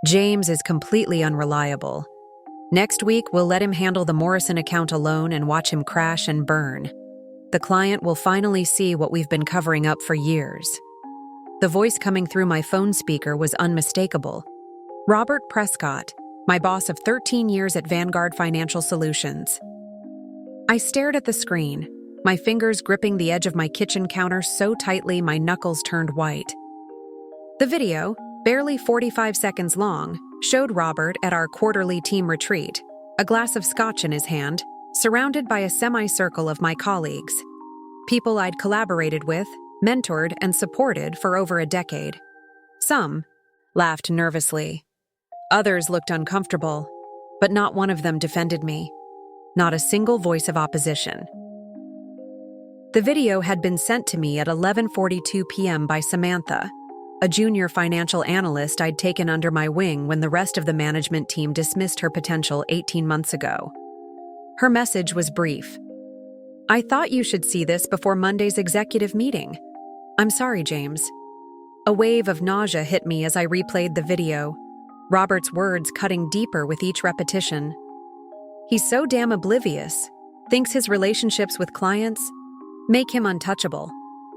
James is completely unreliable. Next week, we'll let him handle the Morrison account alone and watch him crash and burn. The client will finally see what we've been covering up for years. The voice coming through my phone speaker was unmistakable. Robert Prescott, my boss of 13 years at Vanguard Financial Solutions. I stared at the screen, my fingers gripping the edge of my kitchen counter so tightly my knuckles turned white. The video, barely 45 seconds long, showed Robert at our quarterly team retreat, a glass of scotch in his hand, surrounded by a semicircle of my colleagues, people I'd collaborated with, mentored, and supported for over a decade. Some laughed nervously. Others looked uncomfortable, but not one of them defended me. Not a single voice of opposition. The video had been sent to me at 11:42 p.m. by Samantha, a junior financial analyst I'd taken under my wing when the rest of the management team dismissed her potential 18 months ago. Her message was brief. "I thought you should see this before Monday's executive meeting. I'm sorry, James." A wave of nausea hit me as I replayed the video, Robert's words cutting deeper with each repetition. He's so damn oblivious, thinks his relationships with clients make him untouchable.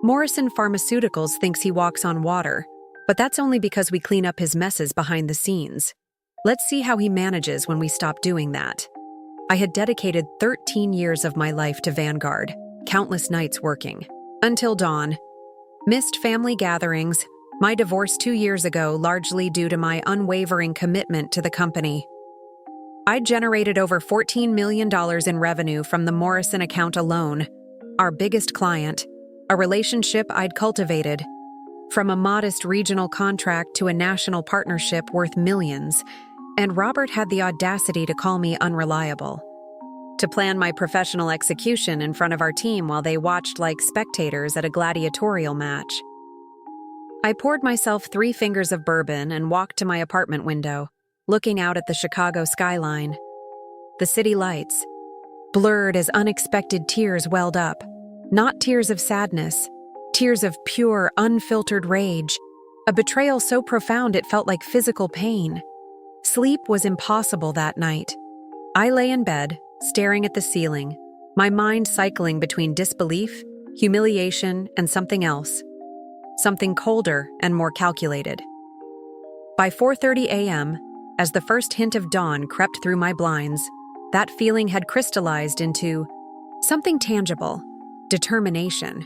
Morrison Pharmaceuticals thinks he walks on water, but that's only because we clean up his messes behind the scenes. Let's see how he manages when we stop doing that. I had dedicated 13 years of my life to Vanguard, countless nights working. Until dawn. Missed family gatherings, my divorce 2 years ago largely due to my unwavering commitment to the company. I'd generated over $14 million in revenue from the Morrison account alone, our biggest client, a relationship I'd cultivated. From a modest regional contract to a national partnership worth millions, and Robert had the audacity to call me unreliable. To plan my professional execution in front of our team while they watched like spectators at a gladiatorial match. I poured myself 3 fingers of bourbon and walked to my apartment window, looking out at the Chicago skyline. The city lights, blurred as unexpected tears welled up. Not tears of sadness, tears of pure, unfiltered rage. A betrayal so profound it felt like physical pain. Sleep was impossible that night. I lay in bed, staring at the ceiling, my mind cycling between disbelief, humiliation, and something else. Something colder and more calculated. By 4:30 a.m., as the first hint of dawn crept through my blinds, that feeling had crystallized into something tangible, determination.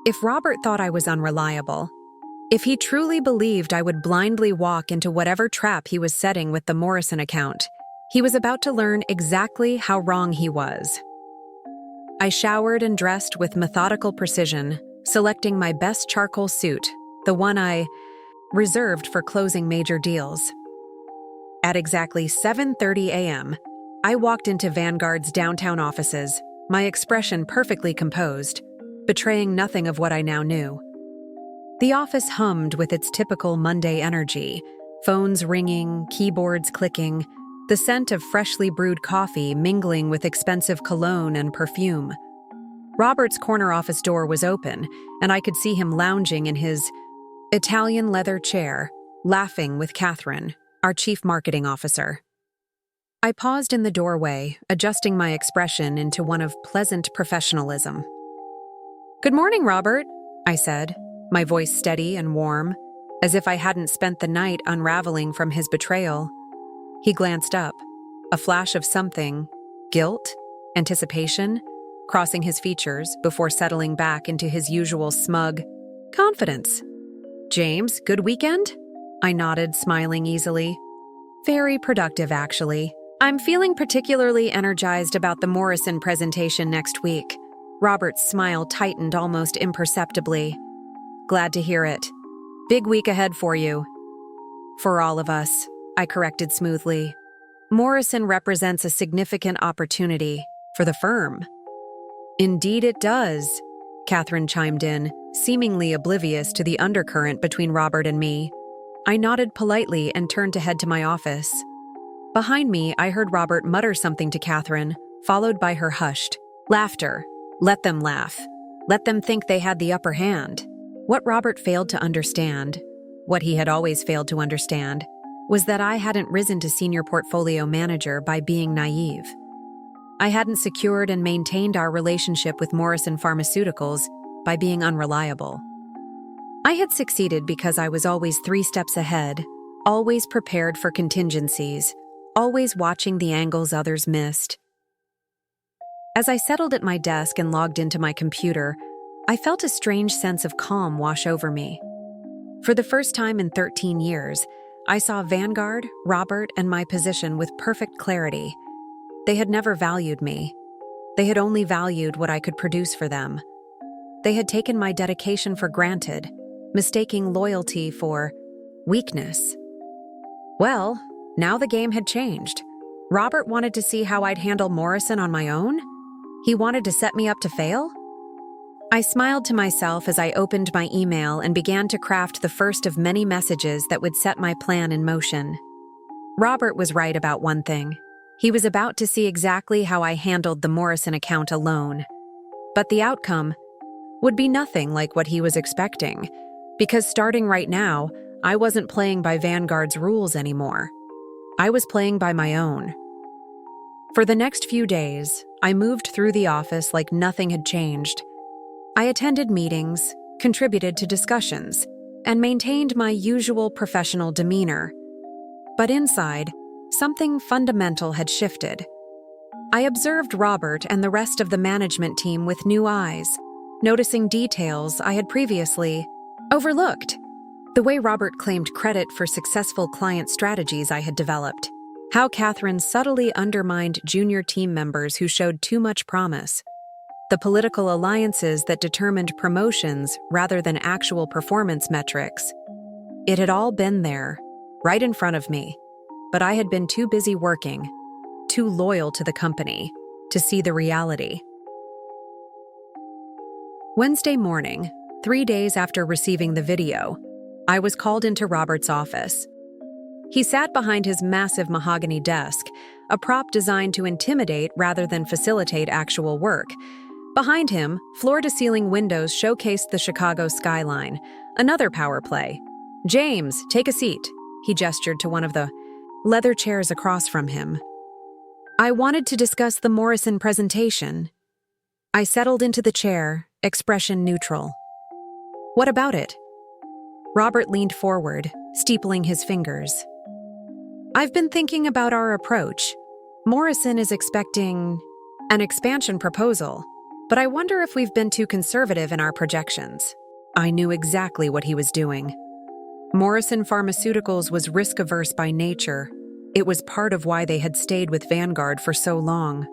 If Robert thought I was unreliable, if he truly believed I would blindly walk into whatever trap he was setting with the Morrison account, he was about to learn exactly how wrong he was. I showered and dressed with methodical precision, selecting my best charcoal suit, the one I reserved for closing major deals. At exactly 7:30 a.m., I walked into Vanguard's downtown offices, my expression perfectly composed, betraying nothing of what I now knew. The office hummed with its typical Monday energy, phones ringing, keyboards clicking, the scent of freshly brewed coffee mingling with expensive cologne and perfume. Robert's corner office door was open, and I could see him lounging in his Italian leather chair, laughing with Catherine, our chief marketing officer. I paused in the doorway, adjusting my expression into one of pleasant professionalism. "Good morning, Robert," I said, my voice steady and warm, as if I hadn't spent the night unraveling from his betrayal. He glanced up, a flash of something, guilt, anticipation, crossing his features before settling back into his usual smug confidence. "James, good weekend?" I nodded, smiling easily. "Very productive, actually. I'm feeling particularly energized about the Morrison presentation next week." Robert's smile tightened almost imperceptibly. "Glad to hear it. Big week ahead for you." "For all of us," I corrected smoothly. "Morrison represents a significant opportunity for the firm." "Indeed it does," Catherine chimed in, seemingly oblivious to the undercurrent between Robert and me. I nodded politely and turned to head to my office. Behind me, I heard Robert mutter something to Catherine, followed by her hushed laughter. Let them laugh. Let them think they had the upper hand. What Robert failed to understand, what he had always failed to understand, was that I hadn't risen to senior portfolio manager by being naive. I hadn't secured and maintained our relationship with Morrison Pharmaceuticals by being unreliable. I had succeeded because I was always 3 steps ahead, always prepared for contingencies, always watching the angles others missed. As I settled at my desk and logged into my computer, I felt a strange sense of calm wash over me. For the first time in 13 years, I saw Vanguard, Robert, and my position with perfect clarity. They had never valued me. They had only valued what I could produce for them. They had taken my dedication for granted, mistaking loyalty for weakness. Well, now the game had changed. Robert wanted to see how I'd handle Morrison on my own? He wanted to set me up to fail? I smiled to myself as I opened my email and began to craft the first of many messages that would set my plan in motion. Robert was right about one thing. He was about to see exactly how I handled the Morrison account alone. But the outcome would be nothing like what he was expecting, because starting right now, I wasn't playing by Vanguard's rules anymore. I was playing by my own. For the next few days, I moved through the office like nothing had changed. I attended meetings, contributed to discussions, and maintained my usual professional demeanor. But inside, something fundamental had shifted. I observed Robert and the rest of the management team with new eyes, noticing details I had previously overlooked. The way Robert claimed credit for successful client strategies I had developed. How Catherine subtly undermined junior team members who showed too much promise. The political alliances that determined promotions rather than actual performance metrics. It had all been there, right in front of me, but I had been too busy working, too loyal to the company, to see the reality. Wednesday morning, 3 days after receiving the video, I was called into Robert's office. He sat behind his massive mahogany desk, a prop designed to intimidate rather than facilitate actual work. Behind him, floor-to-ceiling windows showcased the Chicago skyline, another power play. "James, take a seat," he gestured to one of the leather chairs across from him. I wanted to discuss the Morrison presentation. I settled into the chair, expression neutral. "What about it?" Robert leaned forward, steepling his fingers. "I've been thinking about our approach. Morrison is expecting an expansion proposal, but I wonder if we've been too conservative in our projections." I knew exactly what he was doing. Morrison Pharmaceuticals was risk-averse by nature. It was part of why they had stayed with Vanguard for so long.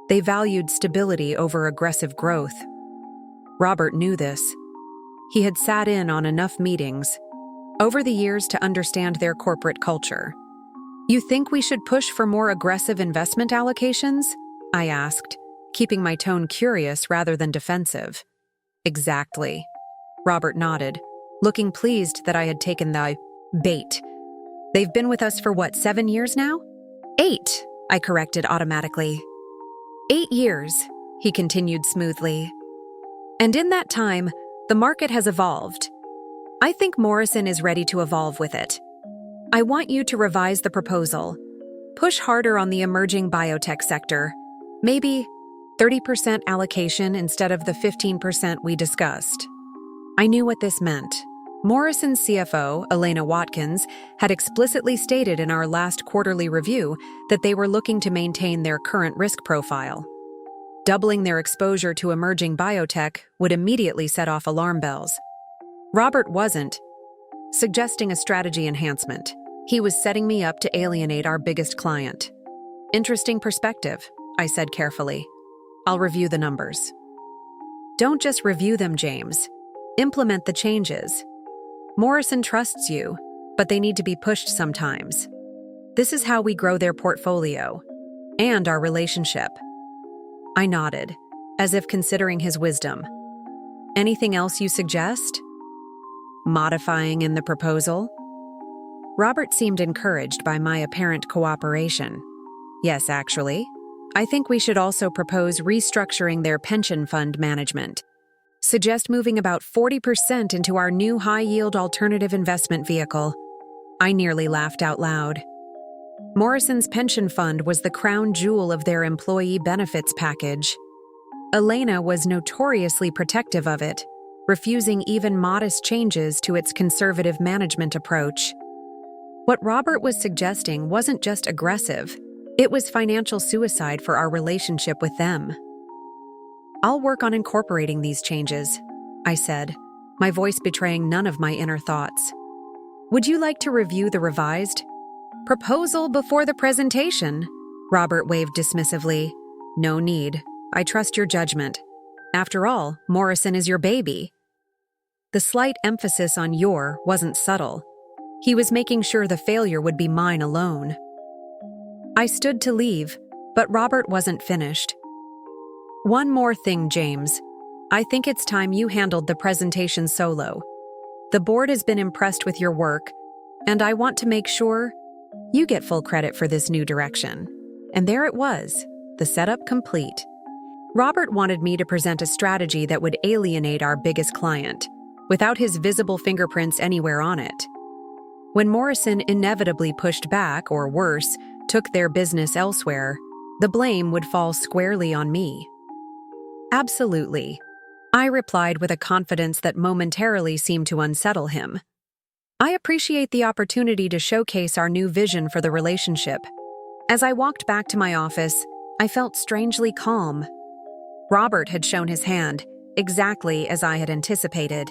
They valued stability over aggressive growth. Robert knew this. He had sat in on enough meetings over the years to understand their corporate culture. "You think we should push for more aggressive investment allocations?" I asked, keeping my tone curious rather than defensive. "Exactly." Robert nodded, looking pleased that I had taken the bait. "They've been with us for 7 years now?" 8, I corrected automatically. 8 years, he continued smoothly. "And in that time, the market has evolved. I think Morrison is ready to evolve with it. I want you to revise the proposal. Push harder on the emerging biotech sector. Maybe 30% allocation instead of the 15% we discussed." I knew what this meant. Morrison's CFO, Elena Watkins, had explicitly stated in our last quarterly review that they were looking to maintain their current risk profile. Doubling their exposure to emerging biotech would immediately set off alarm bells. Robert wasn't suggesting a strategy enhancement. He was setting me up to alienate our biggest client. "Interesting perspective," I said carefully. "I'll review the numbers." "Don't just review them, James. Implement the changes. Morrison trusts you, but they need to be pushed sometimes. This is how we grow their portfolio and our relationship." I nodded, as if considering his wisdom. "Anything else you suggest?" "Modifying in the proposal?" Robert seemed encouraged by my apparent cooperation. "Yes, actually. I think we should also propose restructuring their pension fund management. Suggest moving about 40% into our new high-yield alternative investment vehicle. I nearly laughed out loud. Morrison's pension fund was the crown jewel of their employee benefits package. Elena was notoriously protective of it, refusing even modest changes to its conservative management approach. What Robert was suggesting wasn't just aggressive, it was financial suicide for our relationship with them. "I'll work on incorporating these changes," I said, my voice betraying none of my inner thoughts. "Would you like to review the revised proposal before the presentation?" Robert waved dismissively. "No need. I trust your judgment. After all, Morrison is your baby." The slight emphasis on "your" wasn't subtle. He was making sure the failure would be mine alone. I stood to leave, but Robert wasn't finished. "One more thing, James. I think it's time you handled the presentation solo. The board has been impressed with your work, and I want to make sure you get full credit for this new direction." And there it was, the setup complete. Robert wanted me to present a strategy that would alienate our biggest client, without his visible fingerprints anywhere on it. When Morrison inevitably pushed back, or worse, took their business elsewhere, the blame would fall squarely on me. "Absolutely," I replied with a confidence that momentarily seemed to unsettle him. "I appreciate the opportunity to showcase our new vision for the relationship." As I walked back to my office, I felt strangely calm. Robert had shown his hand, exactly as I had anticipated.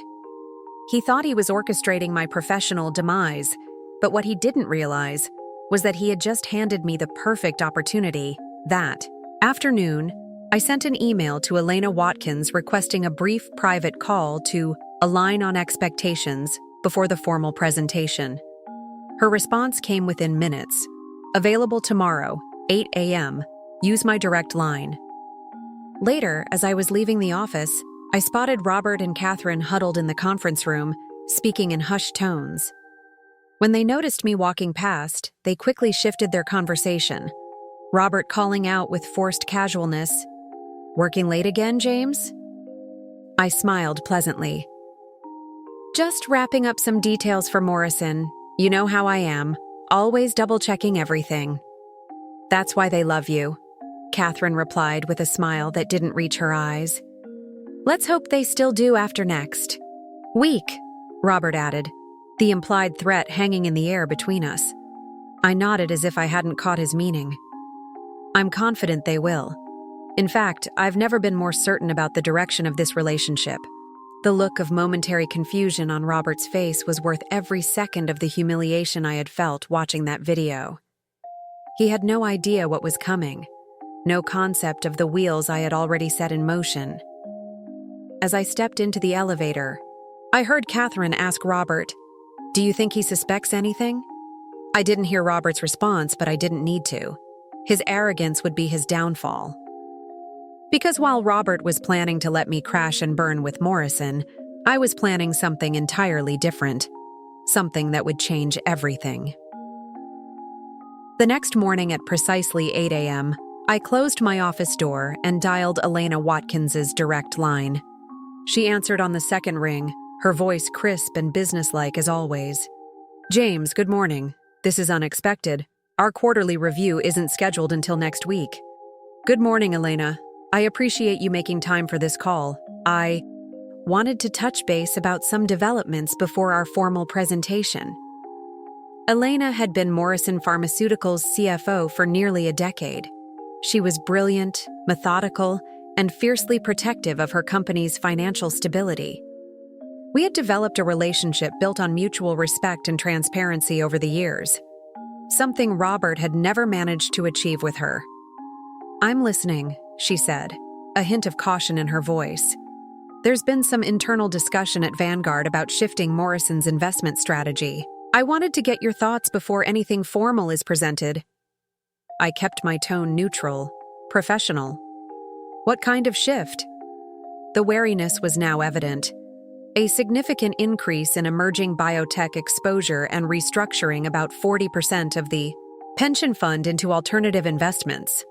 He thought he was orchestrating my professional demise, but what he didn't realize was that he had just handed me the perfect opportunity. That afternoon, I sent an email to Elena Watkins requesting a brief private call to align on expectations before the formal presentation. Her response came within minutes. "Available tomorrow, 8 a.m. Use my direct line." Later, as I was leaving the office, I spotted Robert and Catherine huddled in the conference room, speaking in hushed tones. When they noticed me walking past, they quickly shifted their conversation. Robert calling out with forced casualness, "Working late again, James?" I smiled pleasantly. "Just wrapping up some details for Morrison. You know how I am, always double-checking everything." "That's why they love you," Catherine replied with a smile that didn't reach her eyes. "Let's hope they still do after next week," Robert added, the implied threat hanging in the air between us. I nodded as if I hadn't caught his meaning. "I'm confident they will. In fact, I've never been more certain about the direction of this relationship." The look of momentary confusion on Robert's face was worth every second of the humiliation I had felt watching that video. He had no idea what was coming, no concept of the wheels I had already set in motion. As I stepped into the elevator, I heard Catherine ask Robert, "Do you think he suspects anything?" I didn't hear Robert's response, but I didn't need to. His arrogance would be his downfall. Because while Robert was planning to let me crash and burn with Morrison, I was planning something entirely different. Something that would change everything. The next morning at precisely 8 a.m., I closed my office door and dialed Elena Watkins's direct line. She answered on the second ring, her voice crisp and businesslike as always. "James, good morning. This is unexpected. Our quarterly review isn't scheduled until next week." "Good morning, Elena. I appreciate you making time for this call. I wanted to touch base about some developments before our formal presentation." Elena had been Morrison Pharmaceuticals' CFO for nearly a decade. She was brilliant, methodical, and fiercely protective of her company's financial stability. We had developed a relationship built on mutual respect and transparency over the years, something Robert had never managed to achieve with her. "I'm listening," she said, a hint of caution in her voice. "There's been some internal discussion at Vanguard about shifting Morrison's investment strategy. I wanted to get your thoughts before anything formal is presented." I kept my tone neutral, professional. "What kind of shift?" The wariness was now evident. A significant increase in emerging biotech exposure and restructuring about 40% of the pension fund into alternative investments.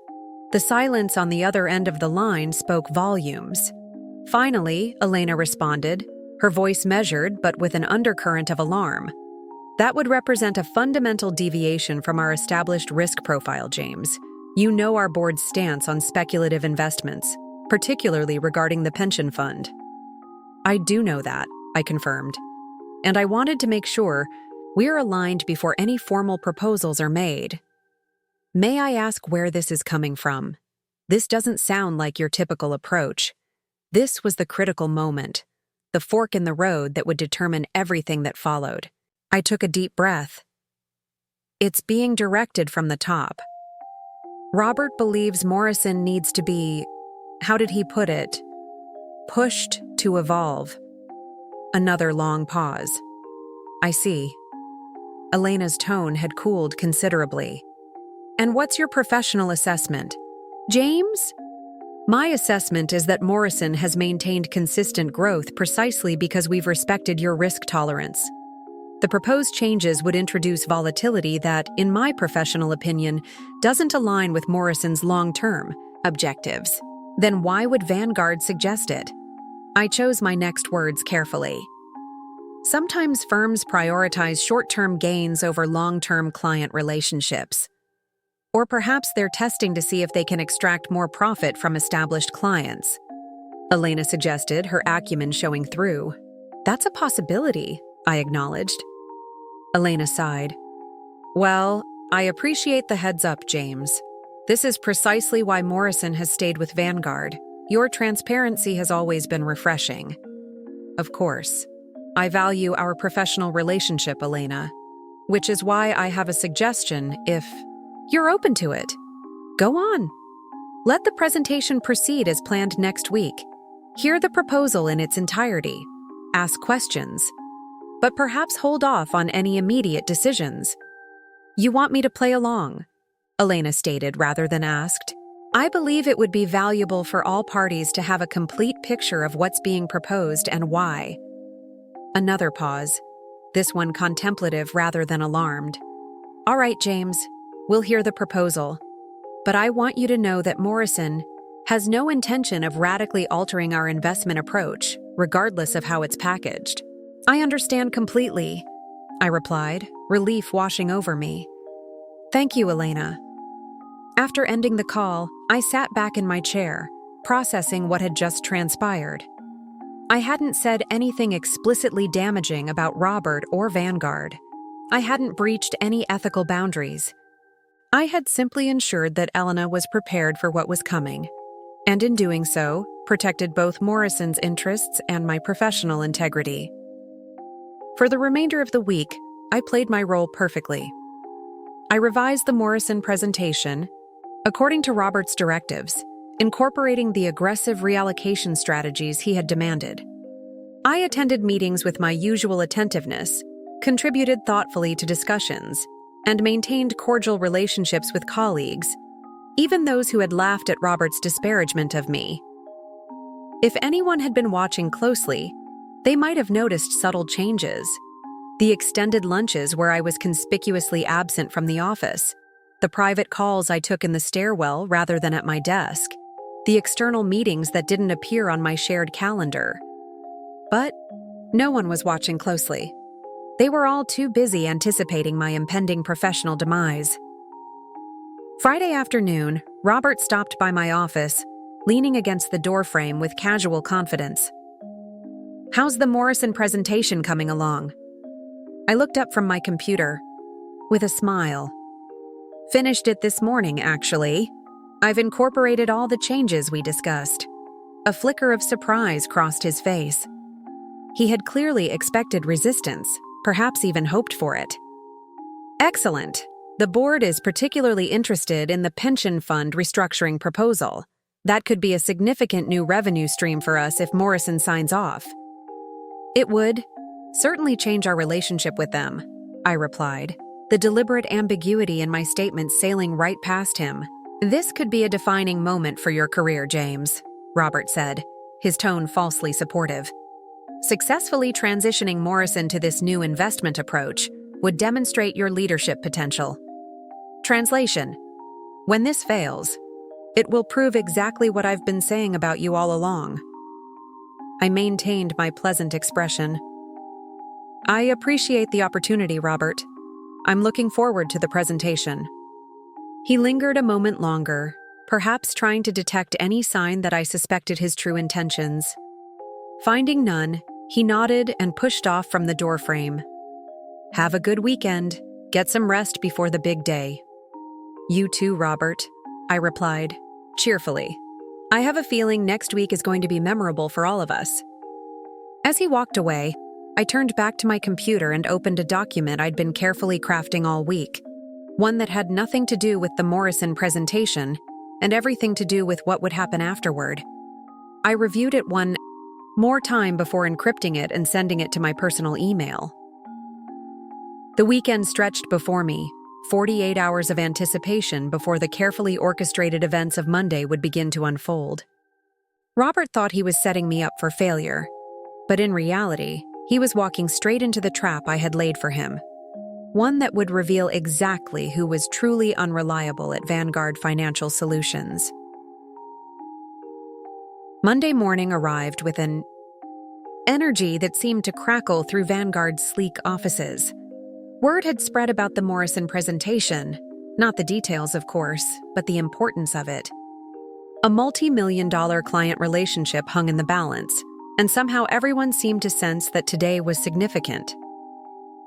The silence on the other end of the line spoke volumes. Finally, Elena responded, her voice measured but with an undercurrent of alarm. That would represent a fundamental deviation from our established risk profile, James. You know our board's stance on speculative investments, particularly regarding the pension fund. I do know that, I confirmed. And I wanted to make sure we're aligned before any formal proposals are made. May I ask where this is coming from? This doesn't sound like your typical approach. This was the critical moment, the fork in the road that would determine everything that followed. I took a deep breath. It's being directed from the top. Robert believes Morrison needs to be, how did he put it, pushed to evolve. Another long pause. I see. Elena's tone had cooled considerably. And what's your professional assessment? James? My assessment is that Morrison has maintained consistent growth precisely because we've respected your risk tolerance. The proposed changes would introduce volatility that, in my professional opinion, doesn't align with Morrison's long-term objectives. Then why would Vanguard suggest it? I chose my next words carefully. Sometimes firms prioritize short-term gains over long-term client relationships. Or perhaps they're testing to see if they can extract more profit from established clients. Elena suggested, her acumen showing through. That's a possibility, I acknowledged. Elena sighed. Well, I appreciate the heads up, James. This is precisely why Morrison has stayed with Vanguard. Your transparency has always been refreshing. Of course. I value our professional relationship, Elena, which is why I have a suggestion if you're open to it. Go on. Let the presentation proceed as planned next week. Hear the proposal in its entirety. Ask questions. But perhaps hold off on any immediate decisions. You want me to play along? Elena stated rather than asked. I believe it would be valuable for all parties to have a complete picture of what's being proposed and why. Another pause, this one contemplative rather than alarmed. All right, James, we'll hear the proposal. But I want you to know that Morrison has no intention of radically altering our investment approach, regardless of how it's packaged. I understand completely, I replied, relief washing over me. Thank you, Elena. After ending the call, I sat back in my chair, processing what had just transpired. I hadn't said anything explicitly damaging about Robert or Vanguard. I hadn't breached any ethical boundaries. I had simply ensured that Elena was prepared for what was coming, and in doing so, protected both Morrison's interests and my professional integrity. For the remainder of the week, I played my role perfectly. I revised the Morrison presentation, according to Robert's directives, incorporating the aggressive reallocation strategies he had demanded. I attended meetings with my usual attentiveness, contributed thoughtfully to discussions, and maintained cordial relationships with colleagues, even those who had laughed at Robert's disparagement of me. If anyone had been watching closely, they might have noticed subtle changes. The extended lunches where I was conspicuously absent from the office, the private calls I took in the stairwell rather than at my desk, the external meetings that didn't appear on my shared calendar. But no one was watching closely. They were all too busy anticipating my impending professional demise. Friday afternoon, Robert stopped by my office, leaning against the doorframe with casual confidence. How's the Morrison presentation coming along? I looked up from my computer with a smile. Finished it this morning, actually. I've incorporated all the changes we discussed. A flicker of surprise crossed his face. He had clearly expected resistance, perhaps even hoped for it. Excellent. The board is particularly interested in the pension fund restructuring proposal. That could be a significant new revenue stream for us if Morrison signs off. It would certainly change our relationship with them, I replied, the deliberate ambiguity in my statement sailing right past him. This could be a defining moment for your career, James, Robert said, his tone falsely supportive. Successfully transitioning Morrison to this new investment approach would demonstrate your leadership potential. Translation: when this fails, it will prove exactly what I've been saying about you all along. I maintained my pleasant expression. I appreciate the opportunity, Robert. I'm looking forward to the presentation. He lingered a moment longer, perhaps trying to detect any sign that I suspected his true intentions. Finding none, he nodded and pushed off from the doorframe. Have a good weekend. Get some rest before the big day. You too, Robert, I replied, cheerfully. I have a feeling next week is going to be memorable for all of us. As he walked away, I turned back to my computer and opened a document I'd been carefully crafting all week, one that had nothing to do with the Morrison presentation and everything to do with what would happen afterward. I reviewed it one more time before encrypting it and sending it to my personal email. The weekend stretched before me, 48 hours of anticipation before the carefully orchestrated events of Monday would begin to unfold. Robert thought he was setting me up for failure, but in reality, he was walking straight into the trap I had laid for him, one that would reveal exactly who was truly unreliable at Vanguard Financial Solutions. Monday morning arrived with an energy that seemed to crackle through Vanguard's sleek offices. Word had spread about the Morrison presentation, not the details, of course, but the importance of it. A multi-million-dollar client relationship hung in the balance, and somehow everyone seemed to sense that today was significant.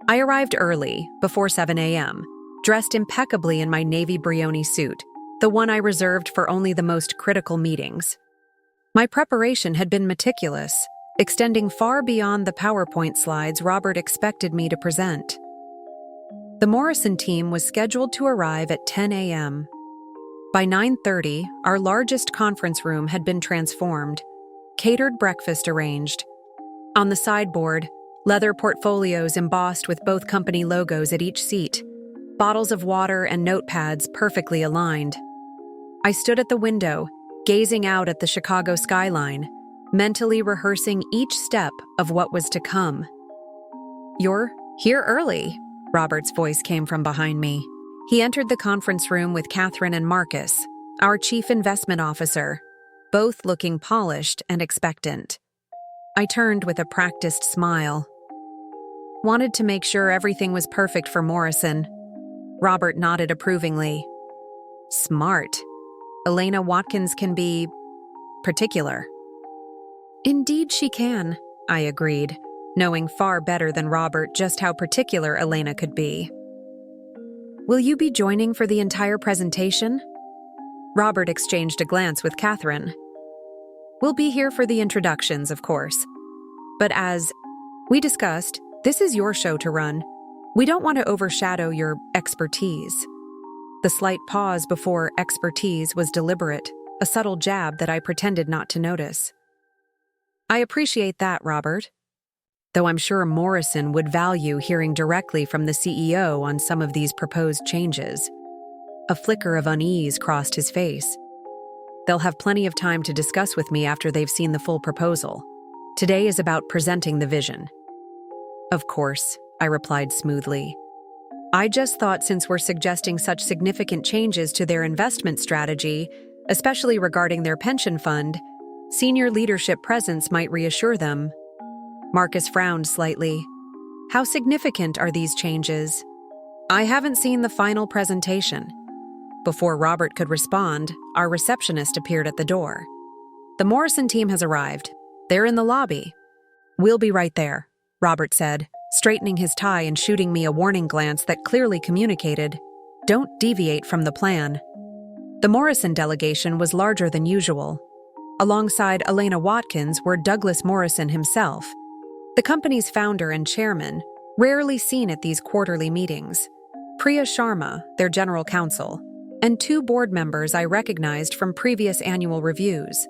I arrived early, before 7 a.m., dressed impeccably in my navy Brioni suit, the one I reserved for only the most critical meetings. My preparation had been meticulous, extending far beyond the PowerPoint slides Robert expected me to present. The Morrison team was scheduled to arrive at 10 a.m. By 9:30, our largest conference room had been transformed, catered breakfast arranged. On the sideboard, leather portfolios embossed with both company logos at each seat, bottles of water and notepads perfectly aligned. I stood at the window, gazing out at the Chicago skyline, mentally rehearsing each step of what was to come. "You're here early," Robert's voice came from behind me. He entered the conference room with Catherine and Marcus, our chief investment officer, both looking polished and expectant. I turned with a practiced smile. Wanted to make sure everything was perfect for Morrison. Robert nodded approvingly. Smart. Elena Watkins can be particular. Indeed she can, I agreed, knowing far better than Robert just how particular Elena could be. Will you be joining for the entire presentation? Robert exchanged a glance with Catherine. We'll be here for the introductions, of course. But as we discussed, this is your show to run. We don't want to overshadow your expertise. The slight pause before expertise was deliberate, a subtle jab that I pretended not to notice. I appreciate that, Robert. Though I'm sure Morrison would value hearing directly from the CEO on some of these proposed changes. A flicker of unease crossed his face. They'll have plenty of time to discuss with me after they've seen the full proposal. Today is about presenting the vision. Of course, I replied smoothly. I just thought since we're suggesting such significant changes to their investment strategy, especially regarding their pension fund, senior leadership presence might reassure them. Marcus frowned slightly. How significant are these changes? I haven't seen the final presentation. Before Robert could respond, our receptionist appeared at the door. The Morrison team has arrived. They're in the lobby. We'll be right there, Robert said, straightening his tie and shooting me a warning glance that clearly communicated, don't deviate from the plan. The Morrison delegation was larger than usual. Alongside Elena Watkins were Douglas Morrison himself, the company's founder and chairman, rarely seen at these quarterly meetings, Priya Sharma, their general counsel, and two board members I recognized from previous annual reviews.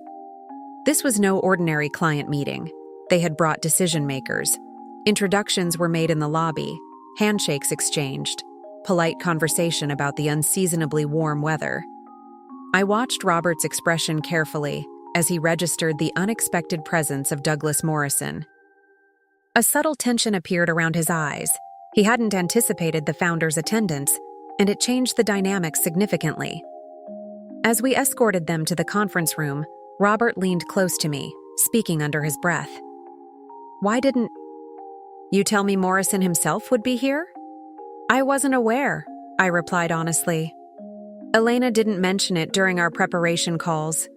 This was no ordinary client meeting. They had brought decision-makers. Introductions were made in the lobby, handshakes exchanged, polite conversation about the unseasonably warm weather. I watched Robert's expression carefully as he registered the unexpected presence of Douglas Morrison. A subtle tension appeared around his eyes. He hadn't anticipated the founder's attendance, and it changed the dynamics significantly. As we escorted them to the conference room, Robert leaned close to me, speaking under his breath. Why didn't You tell me Morrison himself would be here? I wasn't aware, I replied honestly. Elena didn't mention it during our preparation calls.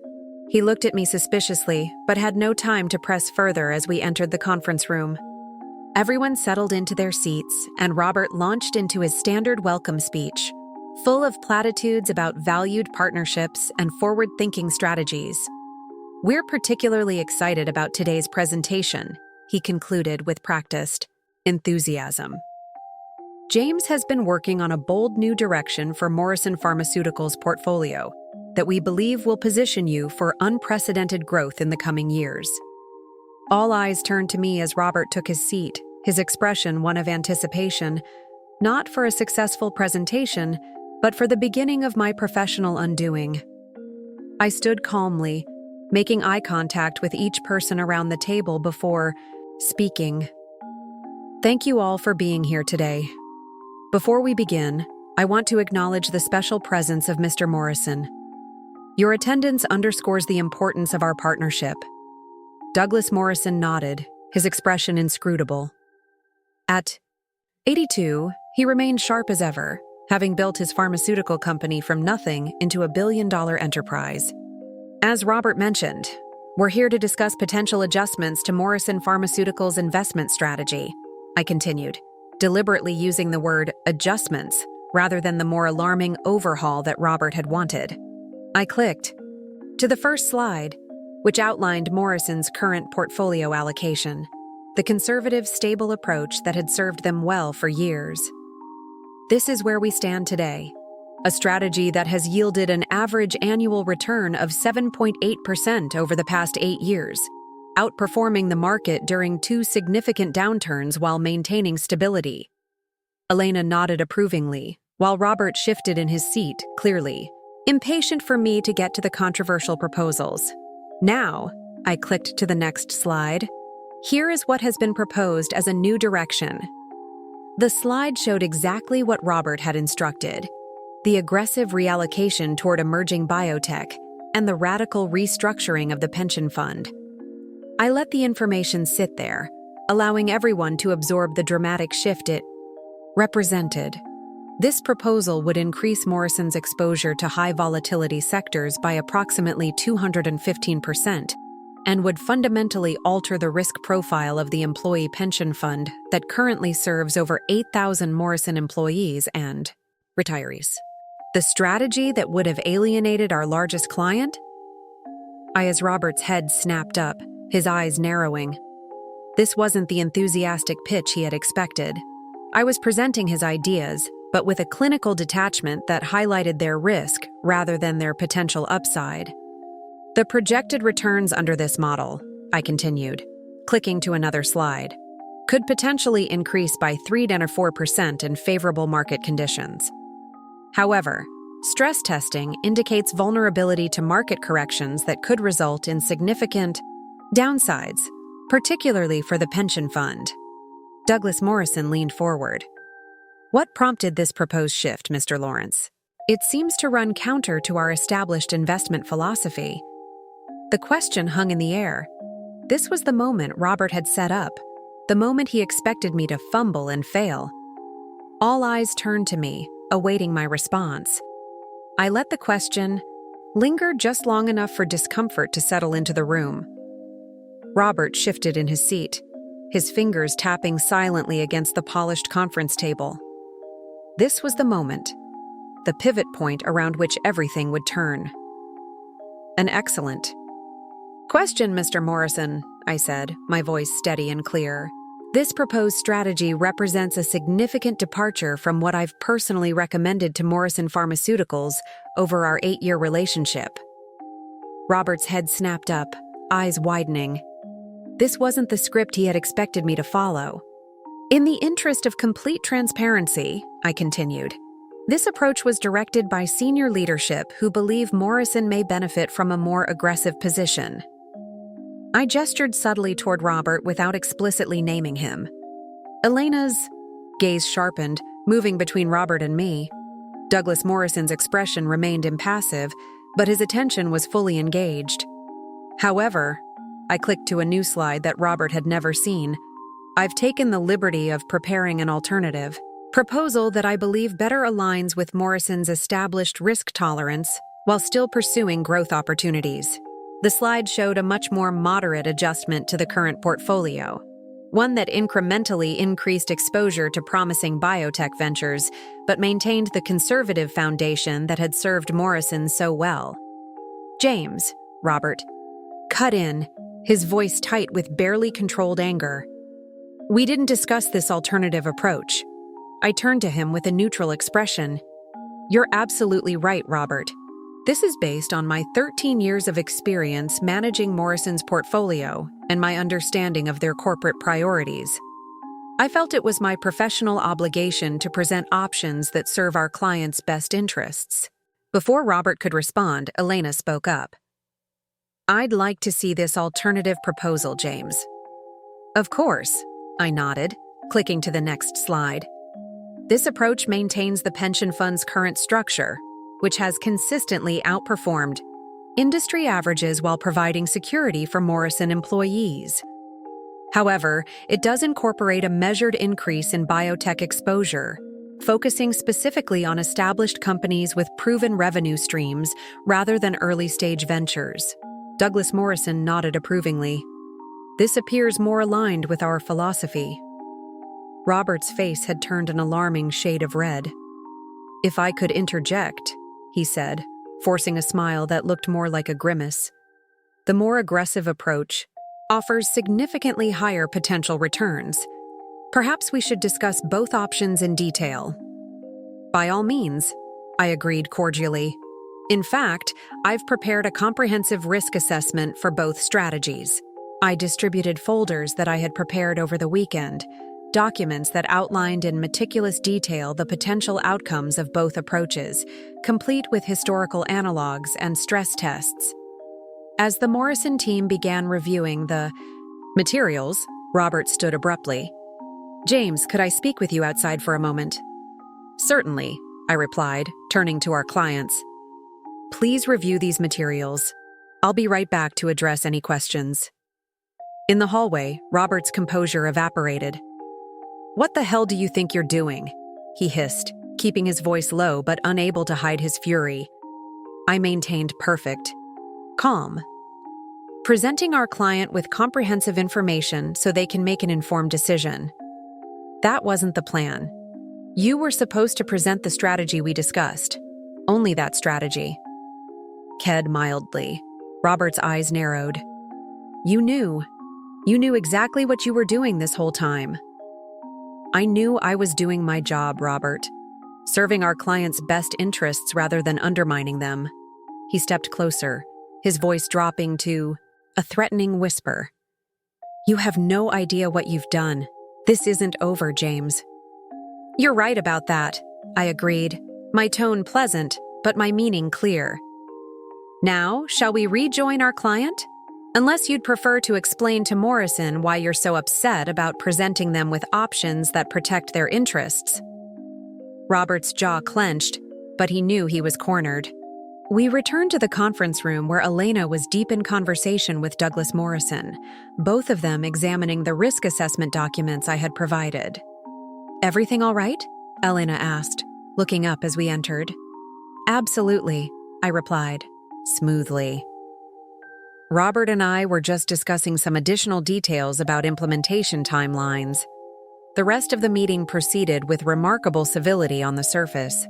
He looked at me suspiciously, but had no time to press further as we entered the conference room. Everyone settled into their seats, and Robert launched into his standard welcome speech, full of platitudes about valued partnerships and forward-thinking strategies. We're particularly excited about today's presentation, he concluded with practiced enthusiasm. James has been working on a bold new direction for Morrison Pharmaceuticals' portfolio that we believe will position you for unprecedented growth in the coming years. All eyes turned to me as Robert took his seat, his expression one of anticipation, not for a successful presentation, but for the beginning of my professional undoing. I stood calmly, making eye contact with each person around the table before speaking. Thank you all for being here today. Before we begin, I want to acknowledge the special presence of Mr. Morrison. Your attendance underscores the importance of our partnership. Douglas Morrison nodded, his expression inscrutable. At 82, he remained sharp as ever, having built his pharmaceutical company from nothing into a billion-dollar enterprise. As Robert mentioned, we're here to discuss potential adjustments to Morrison Pharmaceuticals' investment strategy, I continued, deliberately using the word adjustments rather than the more alarming overhaul that Robert had wanted. I clicked to the first slide, which outlined Morrison's current portfolio allocation, the conservative, stable approach that had served them well for years. This is where we stand today, a strategy that has yielded an average annual return of 7.8% over the past 8 years, outperforming the market during 2 significant downturns while maintaining stability. Elena nodded approvingly, while Robert shifted in his seat, clearly impatient for me to get to the controversial proposals. Now, I clicked to the next slide. Here is what has been proposed as a new direction. The slide showed exactly what Robert had instructed: the aggressive reallocation toward emerging biotech and the radical restructuring of the pension fund. I let the information sit there, allowing everyone to absorb the dramatic shift it represented. This proposal would increase Morrison's exposure to high-volatility sectors by approximately 215% and would fundamentally alter the risk profile of the employee pension fund that currently serves over 8,000 Morrison employees and retirees. The strategy that would have alienated our largest client? As Robert's head snapped up, his eyes narrowing. This wasn't the enthusiastic pitch he had expected. I was presenting his ideas, but with a clinical detachment that highlighted their risk rather than their potential upside. The projected returns under this model, I continued, clicking to another slide, could potentially increase by 3 to 4% in favorable market conditions. However, stress testing indicates vulnerability to market corrections that could result in significant downsides, particularly for the pension fund. Douglas Morrison leaned forward. What prompted this proposed shift, Mr. Lawrence? It seems to run counter to our established investment philosophy. The question hung in the air. This was the moment Robert had set up, the moment he expected me to fumble and fail. All eyes turned to me, awaiting my response. I let the question linger just long enough for discomfort to settle into the room. Robert shifted in his seat, his fingers tapping silently against the polished conference table. This was the moment, the pivot point around which everything would turn. An excellent question, Mr. Morrison, I said, my voice steady and clear. This proposed strategy represents a significant departure from what I've personally recommended to Morrison Pharmaceuticals over our 8-year relationship. Robert's head snapped up, eyes widening. This wasn't the script he had expected me to follow. In the interest of complete transparency, I continued, this approach was directed by senior leadership who believe Morrison may benefit from a more aggressive position. I gestured subtly toward Robert without explicitly naming him. Elena's gaze sharpened, moving between Robert and me. Douglas Morrison's expression remained impassive, but his attention was fully engaged. However, I clicked to a new slide that Robert had never seen, I've taken the liberty of preparing an alternative proposal that I believe better aligns with Morrison's established risk tolerance while still pursuing growth opportunities. The slide showed a much more moderate adjustment to the current portfolio, one that incrementally increased exposure to promising biotech ventures, but maintained the conservative foundation that had served Morrison so well. "James," Robert cut in, his voice tight with barely controlled anger. "We didn't discuss this alternative approach." I turned to him with a neutral expression. "You're absolutely right, Robert. This is based on my 13 years of experience managing Morrison's portfolio and my understanding of their corporate priorities. I felt it was my professional obligation to present options that serve our clients' best interests." Before Robert could respond, Elena spoke up. "I'd like to see this alternative proposal, James." "Of course," I nodded, clicking to the next slide. "This approach maintains the pension fund's current structure, which has consistently outperformed industry averages while providing security for Morrison employees. However, it does incorporate a measured increase in biotech exposure, focusing specifically on established companies with proven revenue streams rather than early-stage ventures." Douglas Morrison nodded approvingly. "This appears more aligned with our philosophy." Robert's face had turned an alarming shade of red. "If I could interject," he said, forcing a smile that looked more like a grimace. "The more aggressive approach offers significantly higher potential returns. Perhaps we should discuss both options in detail." "By all means," I agreed cordially. "In fact, I've prepared a comprehensive risk assessment for both strategies." I distributed folders that I had prepared over the weekend, documents that outlined in meticulous detail the potential outcomes of both approaches, complete with historical analogs and stress tests. As the Morrison team began reviewing the materials, Robert stood abruptly. "James, could I speak with you outside for a moment?" "Certainly," I replied, turning to our clients. "Please review these materials. I'll be right back to address any questions." In the hallway, Robert's composure evaporated. "What the hell do you think you're doing?" he hissed, keeping his voice low but unable to hide his fury. I maintained perfect calm. "Presenting our client with comprehensive information so they can make an informed decision. That wasn't the plan. You were supposed to present the strategy we discussed. Only that strategy." Ked mildly. Robert's eyes narrowed. You knew exactly what you were doing this whole time." "I knew I was doing my job, Robert. Serving our clients' best interests rather than undermining them." He stepped closer, his voice dropping to a threatening whisper. "You have no idea what you've done. This isn't over, James." "You're right about that," I agreed, my tone pleasant, but my meaning clear. "Now, shall we rejoin our client? Unless you'd prefer to explain to Morrison why you're so upset about presenting them with options that protect their interests." Robert's jaw clenched, but he knew he was cornered. We returned to the conference room where Elena was deep in conversation with Douglas Morrison, both of them examining the risk assessment documents I had provided. "Everything all right?" Elena asked, looking up as we entered. "Absolutely," I replied, smoothly. Robert and I were just discussing some additional details about implementation timelines. The rest of the meeting proceeded with remarkable civility on the surface.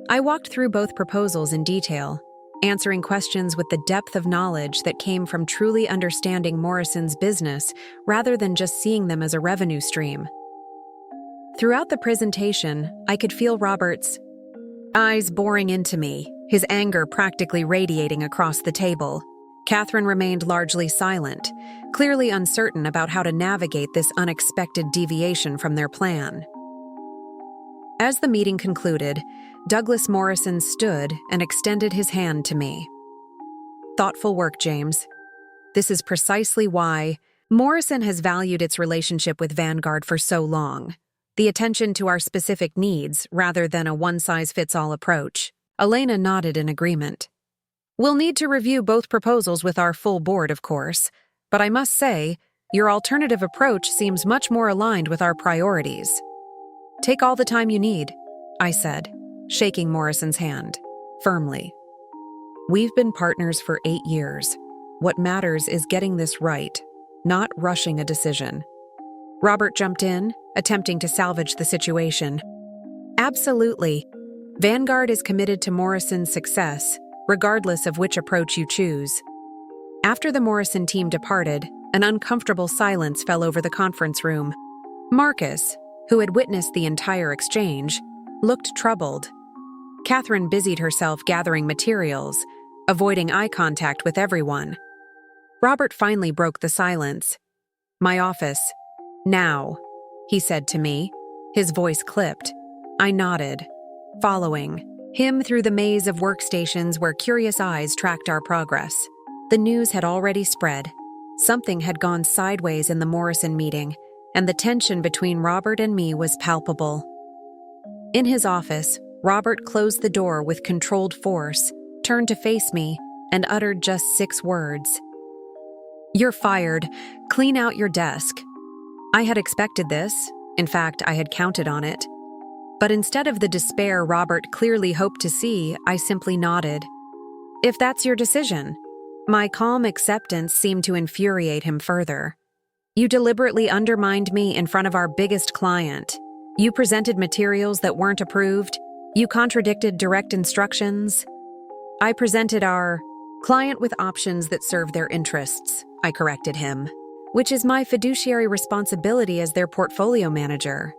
I walked through both proposals in detail, answering questions with the depth of knowledge that came from truly understanding Morrison's business rather than just seeing them as a revenue stream. Throughout the presentation, I could feel Robert's eyes boring into me, his anger practically radiating across the table. Catherine remained largely silent, clearly uncertain about how to navigate this unexpected deviation from their plan. As the meeting concluded, Douglas Morrison stood and extended his hand to me. "Thoughtful work, James. This is precisely why Morrison has valued its relationship with Vanguard for so long. The attention to our specific needs rather than a one-size-fits-all approach." Elena nodded in agreement. "We'll need to review both proposals with our full board, of course, but I must say, Your alternative approach seems much more aligned with our priorities. Take all the time you need, I said, shaking Morrison's hand, firmly. We've been partners for 8 years. What matters is getting this right, not rushing a decision. Robert jumped in, attempting to salvage the situation. Absolutely. Vanguard is committed to Morrison's success, regardless of which approach you choose. After the Morrison team departed, an uncomfortable silence fell over the conference room. Marcus, who had witnessed the entire exchange, looked troubled. Catherine busied herself gathering materials, avoiding eye contact with everyone. Robert finally broke the silence. My office. Now, he said to me. His voice clipped. I nodded, following him through the maze of workstations where curious eyes tracked our progress. The news had already spread. Something had gone sideways in the Morrison meeting, and the tension between Robert and me was palpable. In his office, Robert closed the door with controlled force, turned to face me, and uttered just 6 words. You're fired. Clean out your desk. I had expected this. In fact, I had counted on it. But instead of the despair Robert clearly hoped to see, I simply nodded. If that's your decision. My calm acceptance seemed to infuriate him further. You deliberately undermined me in front of our biggest client. You presented materials that weren't approved. You contradicted direct instructions. I presented our client with options that serve their interests, I corrected him, which is my fiduciary responsibility as their portfolio manager.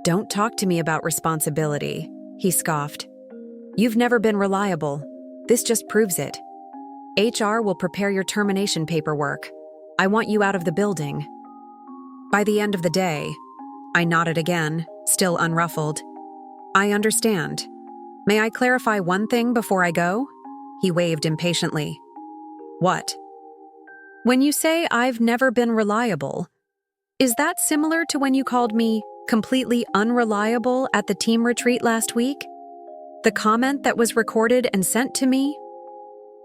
Don't talk to me about responsibility, he scoffed. You've never been reliable. This just proves it. HR will prepare your termination paperwork. I want you out of the building. By the end of the day, I nodded again, still unruffled. I understand. May I clarify one thing before I go? He waved impatiently. What? When you say I've never been reliable, is that similar to when you called me completely unreliable at the team retreat last week? The comment that was recorded and sent to me?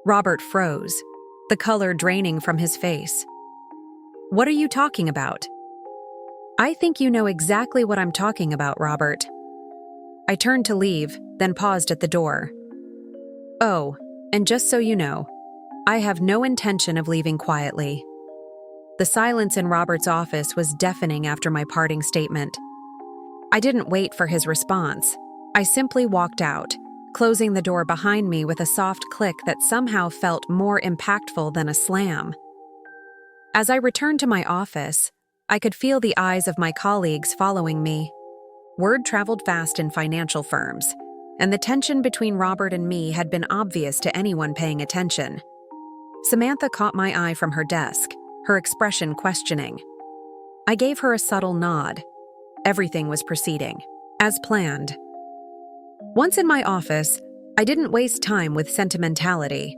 Robert froze, the color draining from his face. What are you talking about? I think you know exactly what I'm talking about, Robert. I turned to leave, then paused at the door. Oh, and just so you know, I have no intention of leaving quietly. The silence in Robert's office was deafening after my parting statement. I didn't wait for his response. I simply walked out, closing the door behind me with a soft click that somehow felt more impactful than a slam. As I returned to my office, I could feel the eyes of my colleagues following me. Word traveled fast in financial firms, and the tension between Robert and me had been obvious to anyone paying attention. Samantha caught my eye from her desk, her expression questioning. I gave her a subtle nod. Everything was proceeding, as planned. Once in my office, I didn't waste time with sentimentality.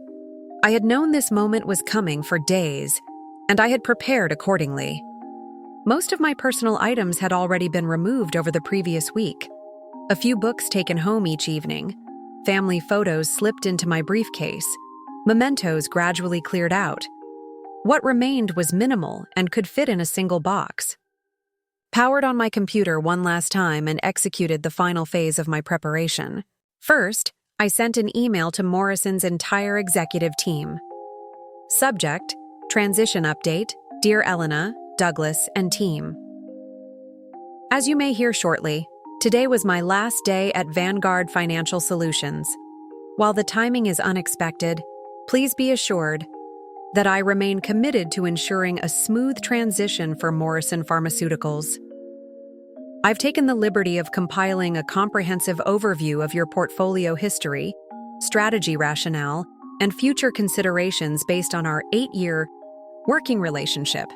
I had known this moment was coming for days, and I had prepared accordingly. Most of my personal items had already been removed over the previous week. A few books taken home each evening, family photos slipped into my briefcase, mementos gradually cleared out. What remained was minimal and could fit in a single box. Powered on my computer one last time and executed the final phase of my preparation. First, I sent an email to Morrison's entire executive team. Subject, transition update, Dear Elena, Douglas, and team. As you may hear shortly, today was my last day at Vanguard Financial Solutions. While the timing is unexpected, please be assured that I remain committed to ensuring a smooth transition for Morrison Pharmaceuticals. I've taken the liberty of compiling a comprehensive overview of your portfolio history, strategy rationale, and future considerations based on our 8-year working relationship.